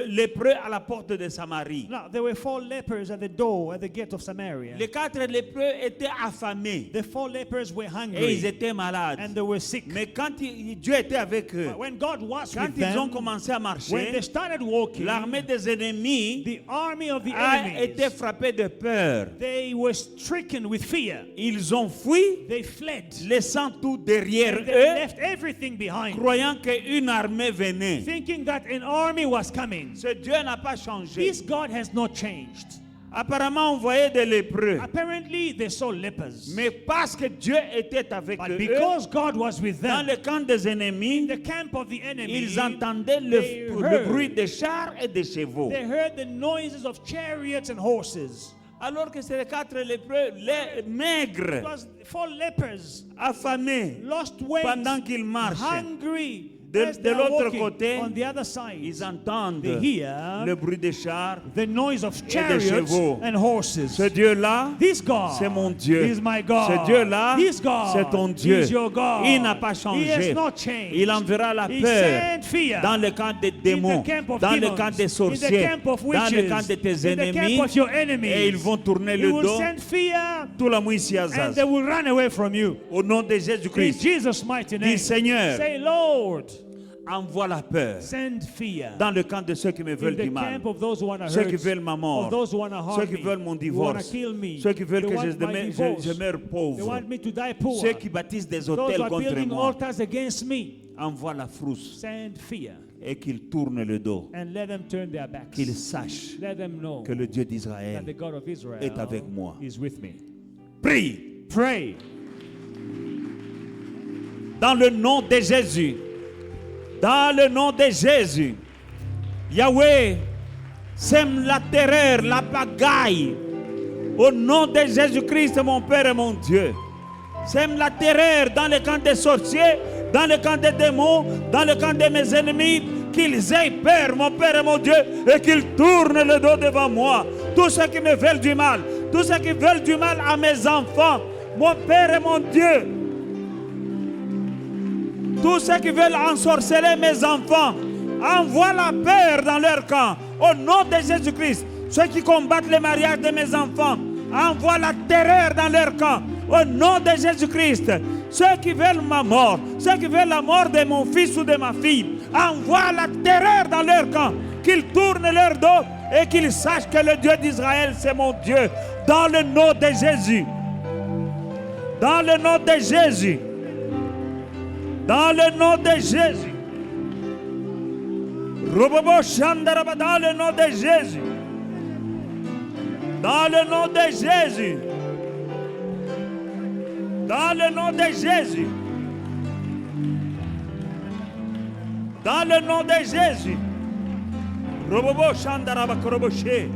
lépreux à la porte de Samarie. Now, there were 4 lepers at the door, at the gate of Samaria. Les 4 lépreux étaient affamés The 4 lepers were et ils hungry étaient malades. and they were sick. Mais quand Dieu était avec eux, But when God was quand with ils ont them, commencé à when marcher, they started walking, l'armée des ennemis the army of the a été enemies, frappée de peur. they were stricken with fear. Ils ont fui, They fled. laissant tout derrière And they eux, left everything behind, croyant qu'une armée venait. thinking that an army was coming. Ce Dieu n'a pas changé. This God has not changed. Apparemment, on voyait des lépreux. Apparently, they saw lepers. Mais parce que Dieu était avec But eux, because God was with dans them, le camp des ennemis, in the camp of the enemy, ils entendaient they le heard. bruit des chars et des chevaux. they heard the noises of chariots and horses. Alors que c'est les 4 lépreux, les It maigres, was 4 lepers, affamés, lost weight, pendant qu'ils marchent. hungry. De As they are l'autre walking, côté, on the other side, ils entendent they hear le bruit des chars. the noise of des chariots chevaux. and horses. Ce Dieu-là, This God c'est mon Dieu. is my God. Ce Dieu-là, This God c'est ton Dieu. is your God. Il n'a pas He has changé. not changed. Il enverra la He peur sent fear dans le camp des démons, in the camp of dans le demons, camp des in sorciers, the camp of dans witches, le camp de tes in the ennemis, camp of your enemies. et ils vont tourner He le will dos. send fear Tout la nuit s'y and azaz. they will run away from you. Au nom de In Jésus-Christ, Jesus' mighty name. dis Seigneur, Say, Lord, envoie la peur send fear dans le camp de ceux qui me in veulent the du mal, camp of those who want to ceux hurt, qui veulent ma mort, of those who want to harm ceux qui me, veulent mon who want to divorce, kill me, ceux qui veulent they que want my divorce, je meure they pauvre, want me to die poor, ceux qui bâtissent des those who hôtels are contre building moi. altars against me. Envoie la frousse Send fear et qu'ils tournent le dos, and let them turn their backs. qu'ils sachent Let them know que le Dieu that d'Israël the God of Israel est avec moi. is with me. Prie Pray dans le nom de Jésus. Dans le nom de Jésus. Yahweh, sème la terreur, la pagaille. Au nom de Jésus-Christ, mon Père et mon Dieu. Sème la terreur dans le camp des sorciers, dans le camp des démons, dans le camp de mes ennemis. Qu'ils aient peur, mon Père et mon Dieu, et qu'ils tournent le dos devant moi. Tous ceux qui me veulent du mal, tous ceux qui veulent du mal à mes enfants, mon Père et mon Dieu. Tous ceux qui veulent ensorceler mes enfants, envoie la peur dans leur camp. Au nom de Jésus-Christ, ceux qui combattent le mariage de mes enfants, envoie la terreur dans leur camp. Au nom de Jésus-Christ, ceux qui veulent ma mort, ceux qui veulent la mort de mon fils ou de ma fille, envoie la terreur dans leur camp. Qu'ils tournent leur dos et qu'ils sachent que le Dieu d'Israël, c'est mon Dieu. Dans le nom de Jésus. Dans le nom de Jésus. Dans le nom de Jésus. Robobo Shandaraba, dans le nom de Jésus. Dans le nom de Jésus. Dans le nom de Jésus. Dans le nom de Jésus. Robobo Shandaraba Koroboshe.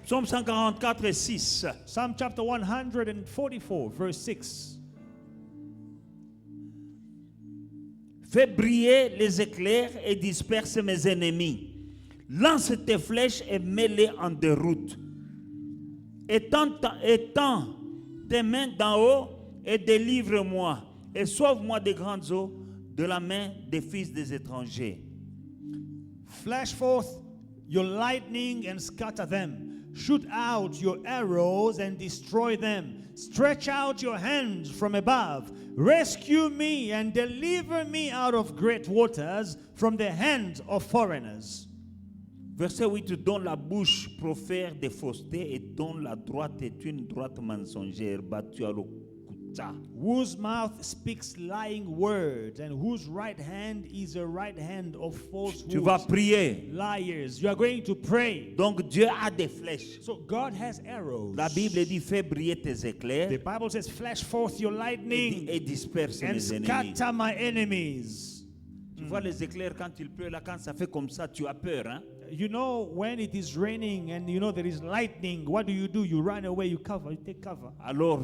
Psaume 144, 6. Psalm chapter 144, verse 6. Fais briller les éclairs et disperse mes ennemis. Lance tes flèches et mets-les en déroute. Étends tes mains d'en haut et délivre-moi. Et sauve-moi des grandes eaux de la main des fils des étrangers. Flash forth your lightning and scatter them. Shoot out your arrows and destroy them. Stretch out your hands from above. Rescue me and deliver me out of great waters, from the hands of foreigners. Verset 8, dont la bouche profère des faussetés et dont la droite est une droite mensongère battue à whose mouth speaks lying words, and whose right hand is a right hand of Tu vas falsehoods, prier. liars. You are going to pray. Donc Dieu a des flèches. So God has arrows. La Bible dit fais briller tes The éclairs Bible says, flash forth your lightning et disperse and mes ennemis. scatter my enemies. Tu vois les éclairs quand il pleut là, quand ça fait comme ça, tu as peur, hein? You know, when it is raining and you know there is lightning, what do? You run away, you cover, you take cover. Alors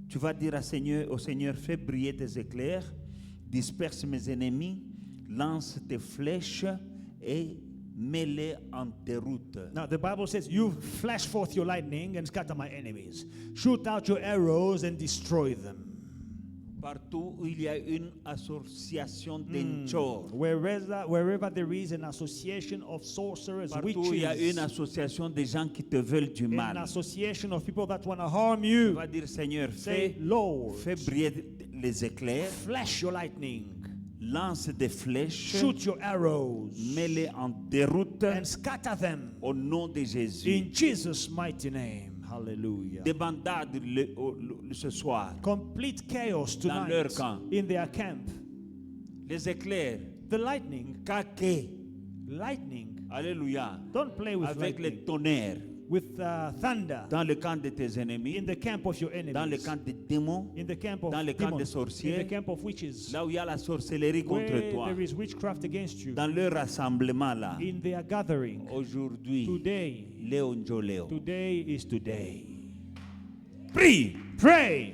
tu vas dire au Seigneur, fais briller tes éclairs, disperse mes ennemis, lance tes flèches et mets-les en déroute. Now the Bible says, you flash forth your lightning and scatter my enemies. Shoot out your arrows and destroy them. Partout où il y a une association d'enchors, Wherever there is an association of sorcerers, partout où il y a une witches, association de gens qui te veulent du an mal, association of people that want to harm tu you, vas dire, Seigneur, say, Lord, fais briller les éclairs, flash your lightning, lance des flèches, shoot your arrows, mets-les en déroute and scatter them au nom de Jésus. in Jesus' mighty name. Hallelujah. Débandade ce soir, Complete chaos Dans leur tonight camp. in their camp. les éclairs, The lightning, caqués, alléluia. Don't play with avec les lightning. tonnerres, With thunder dans le camp de tes ennemis, in the camp of your dans le enemies, camp des démons, in the camp of dans le camp des demons, in sorciers, the camp of witches, là où il y a la sorcellerie contre where toi, there is witchcraft against you, dans leur rassemblement là, in their gathering. aujourd'hui, Today, Léo Njoleo. today is today. Prie. Pray.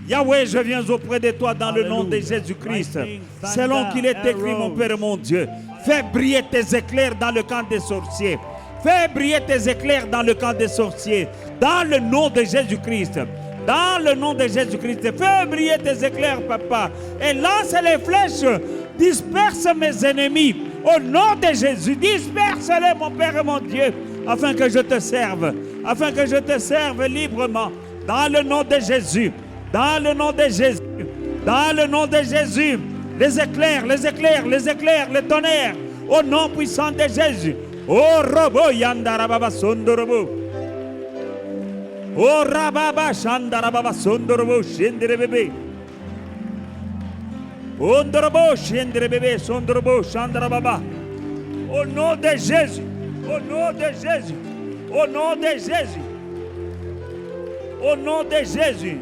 Yahweh, je viens auprès de toi dans le nom de Hallelujah. Jésus-Christ. Lightning, thunder, Selon qu'il est écrit, mon arrows. Père et mon Dieu, fais briller tes éclairs dans le camp des sorciers. Fais briller tes éclairs dans le camp des sorciers. Dans le nom de Jésus-Christ. Dans le nom de Jésus-Christ. Fais briller tes éclairs, papa. Et lance les flèches. Disperse mes ennemis. Au nom de Jésus, disperse-les, mon Père et mon Dieu, afin que je te serve. Afin que je te serve librement. Dans le nom de Jésus. Dans le nom de Jésus. Dans le nom de Jésus. Les éclairs, les éclairs, les éclairs, les tonnerres. Au nom puissant de Jésus. Oh robo yandarababa sondorobo. Oh rababa shandarababa sondorobo shendere bébé. Ondorobo shendere bébé sondorobo shandarababa. Au nom de Jésus. Au nom de Jésus. Au nom de Jésus. Au nom de Jésus.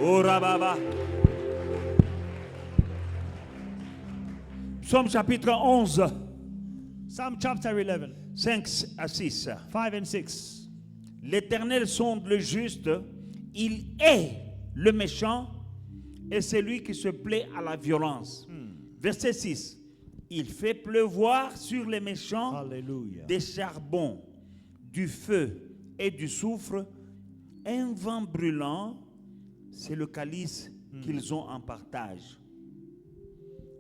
Oh rababa. Psaume chapitre 11, Psalm chapter 11, 5 à 6. 5 and 6. L'Éternel sonde le juste, il hait le méchant et celui qui se plaît à la violence. Verset 6. Il fait pleuvoir sur les méchants Hallelujah. des charbons, du feu et du soufre, un vent brûlant, c'est le calice qu'ils ont en partage.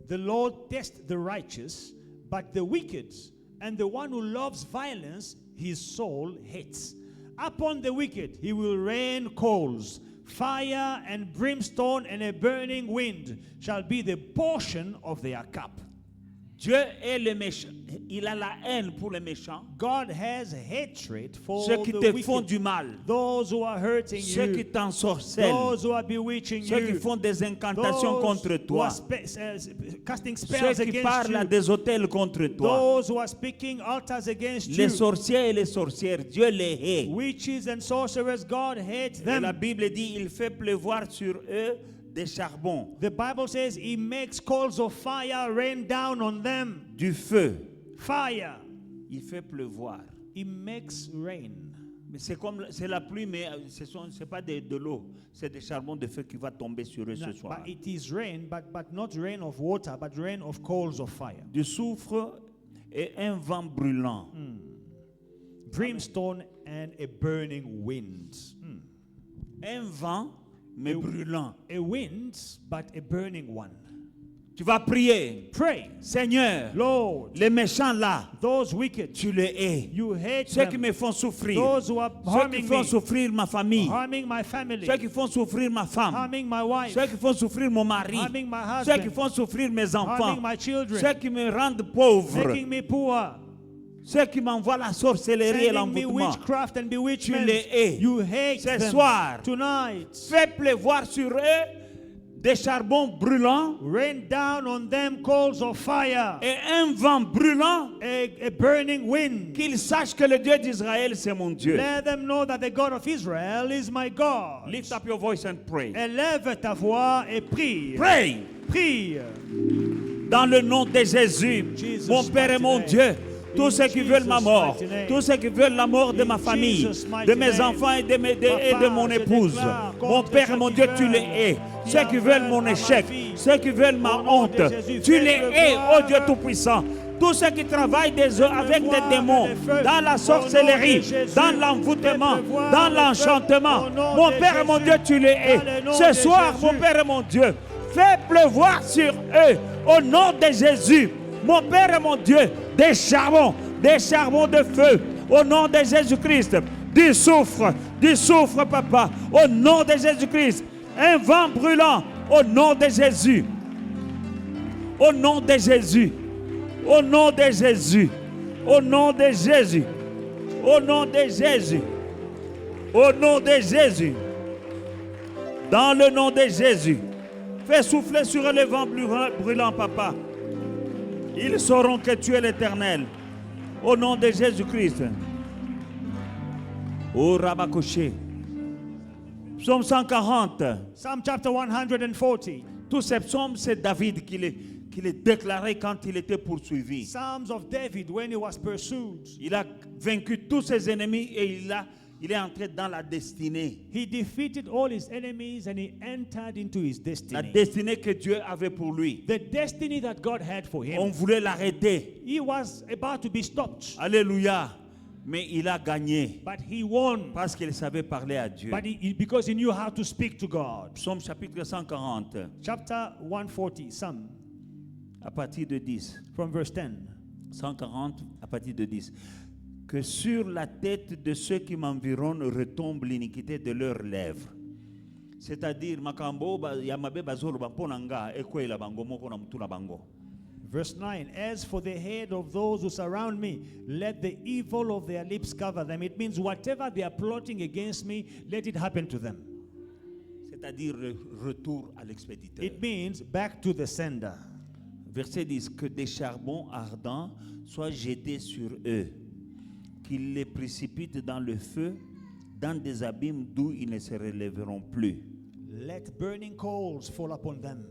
The Lord tests the righteous, but the wicked and the one who loves violence, his soul hates. Upon the wicked he will rain coals, fire and brimstone and a burning wind shall be the portion of their cup. Dieu est le méchant. Il a la haine pour les méchants. God has hatred for Ceux qui the te font wicked, du mal. those who are hurting Ceux qui you, t'ensorcellent. those who are bewitching Ceux qui you, font des incantations contre those who toi. are casting Ceux spells qui against parlent à you, des hôtels contre toi. those who are speaking altars against Les you, sorciers et les sorcières, Dieu les hait. witches and sorcerers, God hates Et la them. Bible dit, il fait pleuvoir sur eux des charbons, The Bible says he makes coals of fire rain down on them. du feu. Fire. Il fait pleuvoir. He makes rain. Mais c'est la pluie, mais c'est pas de l'eau. C'est des charbons de feu qui va tomber sur eux ce soir. But it is rain, but not rain of water, but rain of coals of fire. Du soufre et un vent brûlant. Brimstone and a burning wind. Un vent, mais brûlant. A wind, but a burning one. Tu vas prier. Pray, Seigneur, Lord, les méchants là, those wicked, tu les hais. you hate Ceux qui them. me font souffrir. Those who are Ceux qui harming font me, souffrir ma famille. harming my family, Ceux qui font souffrir ma femme. harming my wife, Ceux qui font souffrir mon mari. harming my Ceux qui husband, font souffrir mes enfants. harming my children, Ceux qui me rendent pauvre. making me poor. Ceux qui m'envoient la sorcellerie et sending me l'envoûtement, witchcraft and tu bewitchment, les hais. you hate Ce them. soir, Tonight, fais pleuvoir sur eux des charbons brûlants rain down on them coals of fire, et un vent brûlant, a burning wind. qu'ils sachent que le Dieu d'Israël, c'est mon Dieu. Let them know that the God of Israel is my God. Lift up your voice and pray. Élève ta voix et prie. Pray. Prie. Dans le nom de Jésus, Jesus' mon Père et mon mighty Dieu, name. tous ceux qui veulent ma Jesus' mort, mighty name. tous ceux qui veulent la mort de In ma famille, Jesus' mighty de mes name. enfants et de Papa, mon je épouse, déclare mon contre Père et ceux mon qui Dieu, tu veulent les hais. qui Ceux qui en veulent veulent mon à ma échec, vie. ceux qui veulent ma Au nom honte, de Jésus, tu les fais-le hais, voir. oh Dieu Tout-Puissant. Tous ceux qui travaillent avec des voir démons, le feu. dans la Au sorcellerie, nom de Jésus, dans l'envoûtement, fais-le voir dans le l'enchantement. feu. Au nom Mon de Père et mon Jésus. Dieu, tu les hais. Dans le nom Ce de soir, mon Jésus. Père et mon Dieu, fais pleuvoir sur eux, au nom de Jésus. Mon Père et mon Dieu, des charbons de feu, au nom de Jésus-Christ. Du soufre, papa, au nom de Jésus-Christ. Un vent brûlant, au nom de Jésus. Au nom de Jésus. Au nom de Jésus. Au nom de Jésus. Au nom de Jésus. Au nom de Jésus. Dans le nom de Jésus. Fais souffler sur eux le vent brûlant, papa. Ils sauront que tu es l'Éternel. Au nom de Jésus-Christ. Oh Rabakoché. Psaume 140. Psalm chapter 140. Tous ces psaumes, c'est David qui les déclarait quand il était poursuivi. Psalms of David when he was pursued. Il a vaincu tous ses ennemis et il est entré dans la destinée. He defeated all his enemies and he entered into his La destiny. destinée que Dieu avait pour lui. The destiny that God had for On him. voulait l'arrêter. He was about to be stopped, Alléluia. Mais il a gagné but he won. parce qu'il savait parler à Dieu. But because he knew how to speak to God. Psaume chapitre 140, Chapter 140, Psalm, à partir de 10. from verse 10. 140 à partir de 10. Que sur la tête de ceux qui m'environnent retombe l'iniquité de leurs lèvres. C'est-à-dire, makambo yamabe bazolo bamponanga ekwela bango moko na mutuna bango. Verse 9, as for the head of those who surround me, let the evil of their lips cover them. It means whatever they are plotting against me, let it happen to them. C'est-à-dire le retour à l'expéditeur. It means back to the sender. Verset 10, que des charbons ardents soient jetés sur eux, qu'ils les précipitent dans le feu, dans des abîmes d'où ils ne se relèveront plus. Let burning coals fall upon them.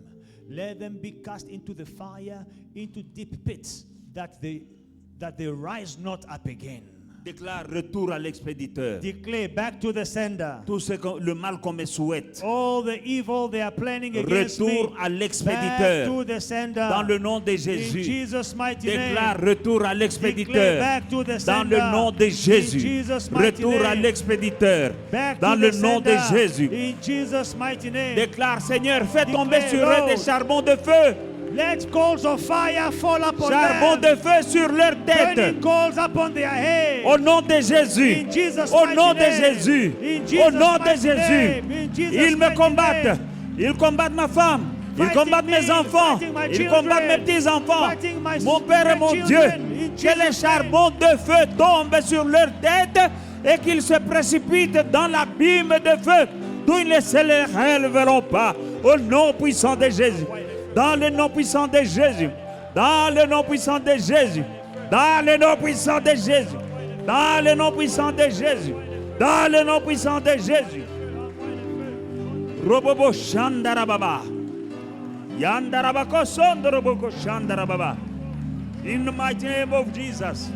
Let them be cast into the fire, into deep pits, that they rise not up again. Déclare retour à l'expéditeur. Declare back to the sender. Tout ce que le mal qu'on me souhaite. All the evil they are planning against Retour me, à back l'expéditeur. to the sender. Dans le nom de In Jésus. Jesus' mighty Déclare name. retour à Declare l'expéditeur. back to the Dans sender. le nom de In Jésus. Jesus' mighty Retour à name. l'expéditeur. Back Dans to le the nom de sender. Jésus. In Jesus' mighty name. Déclare, Seigneur, fais tomber Declare, sur eux Lord. des charbons de feu. Let coals of fire fall upon Charbons them. de feu sur leur tête. Burning coals upon their head. Au nom de Jésus. In Jesus' Au mighty nom de name. Jésus. In Au Jesus' nom de mighty Jésus. name. In Jesus' Ils me mighty combattent. name. Ils combattent ma femme. Ils Fighting combattent mes me, enfants. fighting my Ils children, combattent mes petits-enfants. fighting my Mon Père et mon Dieu, grandchildren. In que les Jesus' charbons de feu tombent sur leur tête et qu'ils se précipitent dans l'abîme de feu d'où ils ne se relèveront pas. Au nom puissant de Jésus. Dans le nom puissant de Jésus. Dans le nom puissant de Jésus. Dans le nom puissant de Jésus. Dans le nom puissant de Jésus. Dans le nom puissant de Jésus. Robobo Shandarababa. Yandarabako Sondoroboko Shandarababa. In the mighty name of Jesus.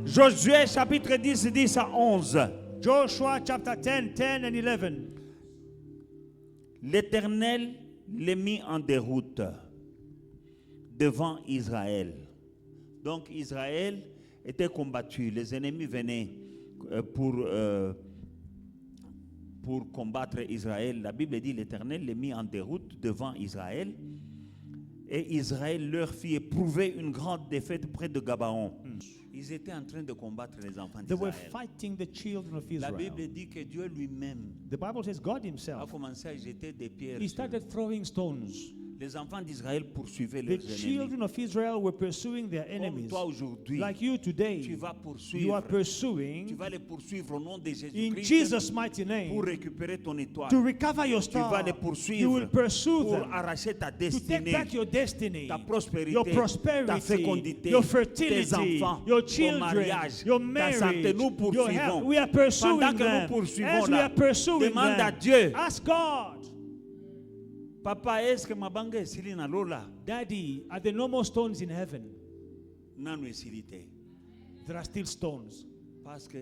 Josué chapitre 10, 10 à 11. Joshua chapter 10, 10 and 11. L'Éternel les mit en déroute devant Israël. Donc Israël était combattu. Les ennemis venaient pour combattre Israël. La Bible dit l'Éternel les mit en déroute devant Israël. Et Israël leur fit éprouver une grande défaite près de Gabaon. Ils étaient en train de combattre les enfants They were d'Israël. fighting the children of La Israel. Bible dit que Dieu lui-même The Bible says God a himself, commencé à jeter des pierres he sur started throwing stones Les enfants d'Israël poursuivaient The leurs ennemis. children of Israel were pursuing their Comme enemies. toi aujourd'hui, Like you tu today, vas you poursuivre. are Tu pursuing vas les poursuivre au nom de in Jésus-Christ Jesus' mighty pour name récupérer ton étoile. to recover your Tu vas star. les You poursuivre will pursue pour them arracher ta to take destinée, back your destiny, ta prospérité, your ta prosperity, fécondité, your tes fertility, enfants, your ton children, mariage, your ta santé. marriage, Nous your health. poursuivons. We are pursuing Pendant que nous them. poursuivons As we là, are pursuing demande à them, Dieu. ask God, Papa, est-ce que ma banque est silée dans l'eau là? Daddy, are there no more stones in heaven? Non, nous est silité. There are still stones. Parce que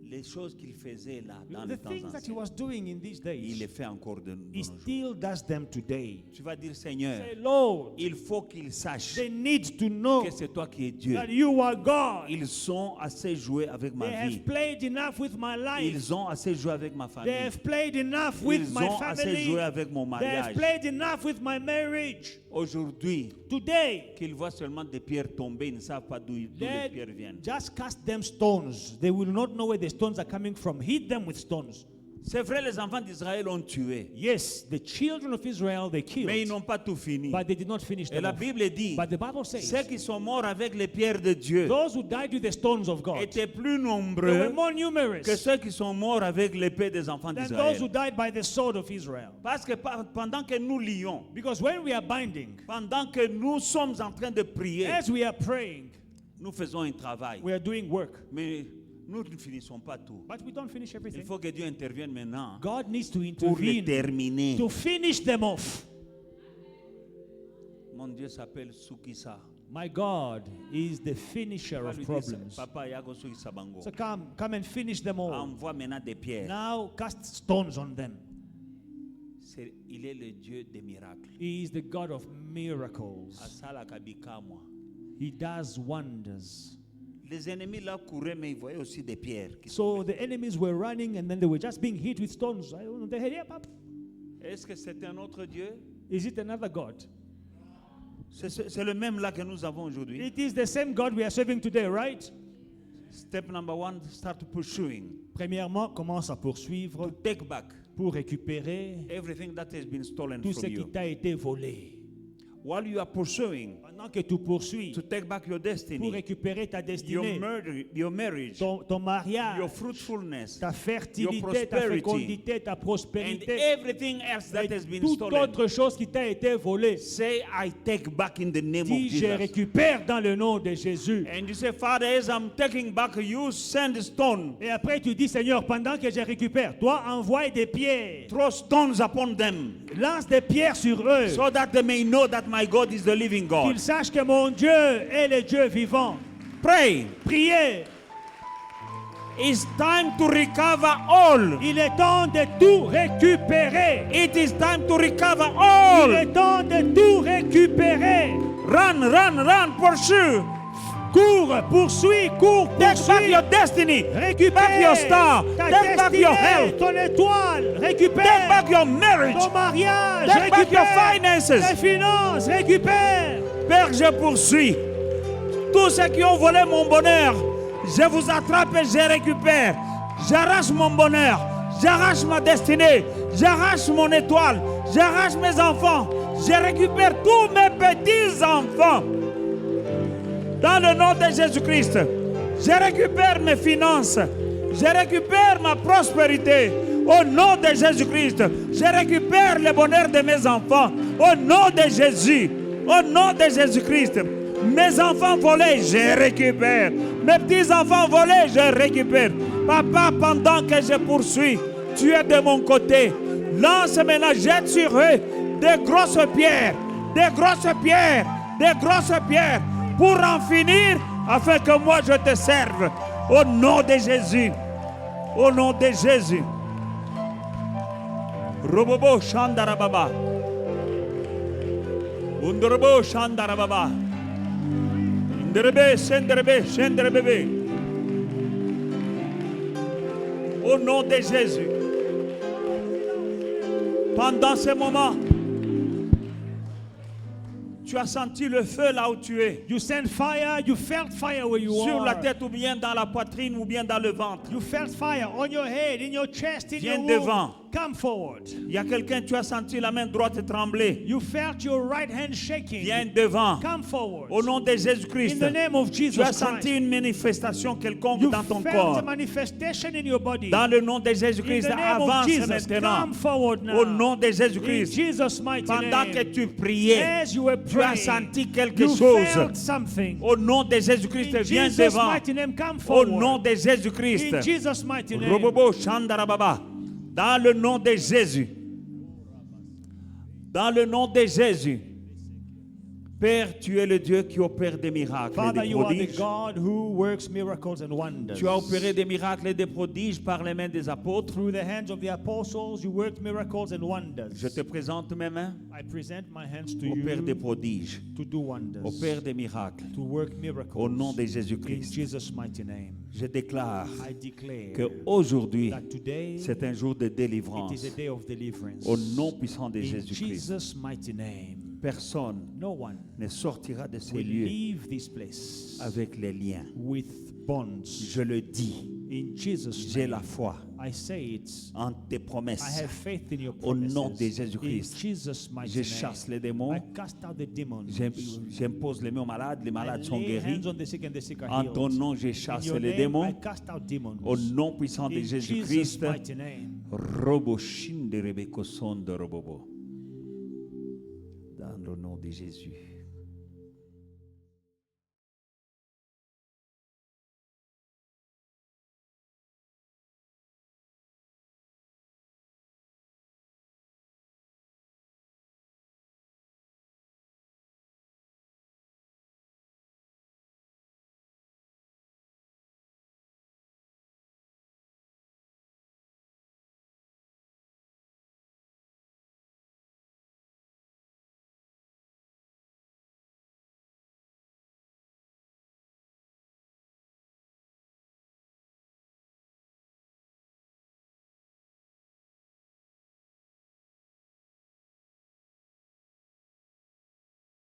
les choses qu'il faisait là dans The les temps things that he anciens, was doing in these il days, les fait encore de he nos jours. still does them today. Tu vas dire, Seigneur, Say, Lord, il faut qu'ils sachent they need to know que c'est toi qui es Dieu. that you are God. Ils sont assez joués avec ma They vie. have played enough with my life. Ils ont assez joué avec ma They famille. have played enough with Ils my ont assez family. joué avec mon They have mariage. played enough with my marriage. Aujourd'hui, Today, qu'ils voient seulement des pierres tomber, ils ne savent pas d'où les let pierres viennent. just cast them stones. They will not know where the stones are coming from. Hit them with stones. C'est vrai, les enfants d'Israël ont tué, Yes, the children of Israel, they mais ils killed, n'ont pas tout fini. but they did not finish Et them la off. Bible dit, But the Bible says, ceux qui sont morts avec les pierres de Dieu those who died with the stones of God, étaient plus they were nombreux more numerous que ceux qui sont morts avec l'épée des enfants than those who d'Israël. died by the sword of Israel. Parce que pendant que nous lions, Because when we are binding, pendant que nous sommes en train de prier, as we are praying, nous faisons un travail. we are doing work. Mais nous ne finissons pas tout. But we don't finish Il everything. faut que Dieu intervienne maintenant God needs to pour les intervene terminer. to finish them off. Mon Dieu s'appelle Sukisa. My God is the finisher Va of lui dire, problems. Papa, Yago Sukisa Bango. So come and finish them all. Envoie maintenant des pierres. Now cast stones on them. Il est le Dieu des miracles. He is the God of miracles. Asala kabika moi. He does wonders. Les ennemis là couraient, mais ils voyaient aussi des pierres. So the enemies were running and then they were just being hit with stones. I don't know, they had, yeah, pap. Est-ce que c'est un autre Dieu? Is it another God? C'est le même là que nous avons aujourd'hui. It is the same God we are serving today, right? Step number 1, start pursuing. Premièrement, commence à poursuivre To take back pour récupérer everything that has been stolen tout ce from qui you. t'a été volé. While you are pursuing Pendant que tu poursuis to take back your pour destiny, récupérer ta your destinée, marriage, ton mariage, your fruitfulness, ta fertilité, your ta prosperity, fécondité, ta and prospérité, everything else that et has been toute stolen. autre chose qui t'a été volée. Say, I take back in the name of Dis, je Jesus. récupère dans le nom de Jésus. And you say, Father, as I'm taking back, you send stone. Et après tu dis, Seigneur, pendant que je récupère, toi envoie des pierres. Throw stones upon them Lance des pierres sur eux. so that they may know that my God is the living God. Qu'ils sachent que mon Dieu est le Dieu vivant. Pray. Priez. It's time to recover all. Il est temps de tout récupérer. It is time to recover Il all. est temps de tout récupérer. Run, run, run, pursue. Cours, poursuis, cours, Take back poursuis. your destiny. Récupère Back your star. ta Take back destinée, your health. ton étoile. Récupère Take back your marriage. ton mariage. Take back your Récupère finances. tes finances. Récupère. Père, je poursuis. Tous ceux qui ont volé mon bonheur, je vous attrape et je récupère. J'arrache mon bonheur. J'arrache ma destinée. J'arrache mon étoile. J'arrache mes enfants. Je récupère tous mes petits-enfants. Dans le nom de Jésus-Christ, je récupère mes finances. Je récupère ma prospérité. Au nom de Jésus-Christ, je récupère le bonheur de mes enfants. Au nom de Jésus. Au nom de Jésus-Christ. Mes enfants volés, je récupère. Mes petits-enfants volés, je récupère. Papa, pendant que je poursuis, tu es de mon côté. Lance maintenant, jette sur eux des grosses pierres. Des grosses pierres. Des grosses pierres. Pour en finir, afin que moi je te serve. Au nom de Jésus. Au nom de Jésus. Robobo Shandarababa. Undrobo Shandarababa. Inderebe, senderebe, senderebebe. Au nom de Jésus. Pendant ce moment, tu as senti le feu là où tu es. You sent fire. You felt fire where you Sur la are. tête ou bien dans la poitrine ou bien dans le ventre. You felt fire on your head, in your chest, in Viens your womb. devant. come forward. Il y a quelqu'un, tu as senti la main droite trembler. You felt your right hand shaking. Viens devant. Come forward. Au nom de In Jésus-Christ. the name of Jesus Tu as Christ. senti une manifestation quelconque You dans ton felt corps. a manifestation in your body. Dans le nom de In Jésus-Christ, the name of avance Jesus, maintenant. come forward now. Au nom de In Jésus-Christ. Jesus' mighty Pendant name. que tu priais, As you were tu as praying, senti quelque you chose. felt something. Au nom de Jésus-Christ, In viens Jesus' devant. mighty name, come Au forward. nom de Jésus-Christ. In Jesus' mighty name. Robobo Shandarababa. Dans le nom de Jésus. Dans le nom de Jésus. Père, tu es le Dieu qui opère des miracles et Father, des you are the prodiges. God who works miracles and wonders. Tu as opéré des miracles et des prodiges par les mains des apôtres. Through the hands of the apostles, you worked miracles and wonders. Je te présente mes mains I present my hands to au Père des you prodiges, to do wonders, au Père des miracles. to work miracles. Au nom de In Jésus-Christ, Jesus' mighty name, je déclare I declare qu'aujourd'hui, that today c'est un jour de it délivrance. is a day of deliverance. Au nom puissant de In Jésus-Christ, Jesus' mighty name, personne no one ne sortira de ces will lieux leave this place avec les liens. with bonds. Je le dis, In Jesus' j'ai name, la foi I say it. en tes I promesses. have faith in your Au promises. nom de Jésus-Christ, In Jesus' mighty je name, chasse les démons. I cast out the demons. J'impose les mains aux malades, les malades I sont lay guéris. hands on the sick and the sick are En healed. ton nom, je In chasse your les name, démons. I cast out demons. Au nom puissant de In Jesus' Jésus-Christ, mighty name. Robo Shinde Rebeko Sonde Robobo. Dans le nom de Jésus.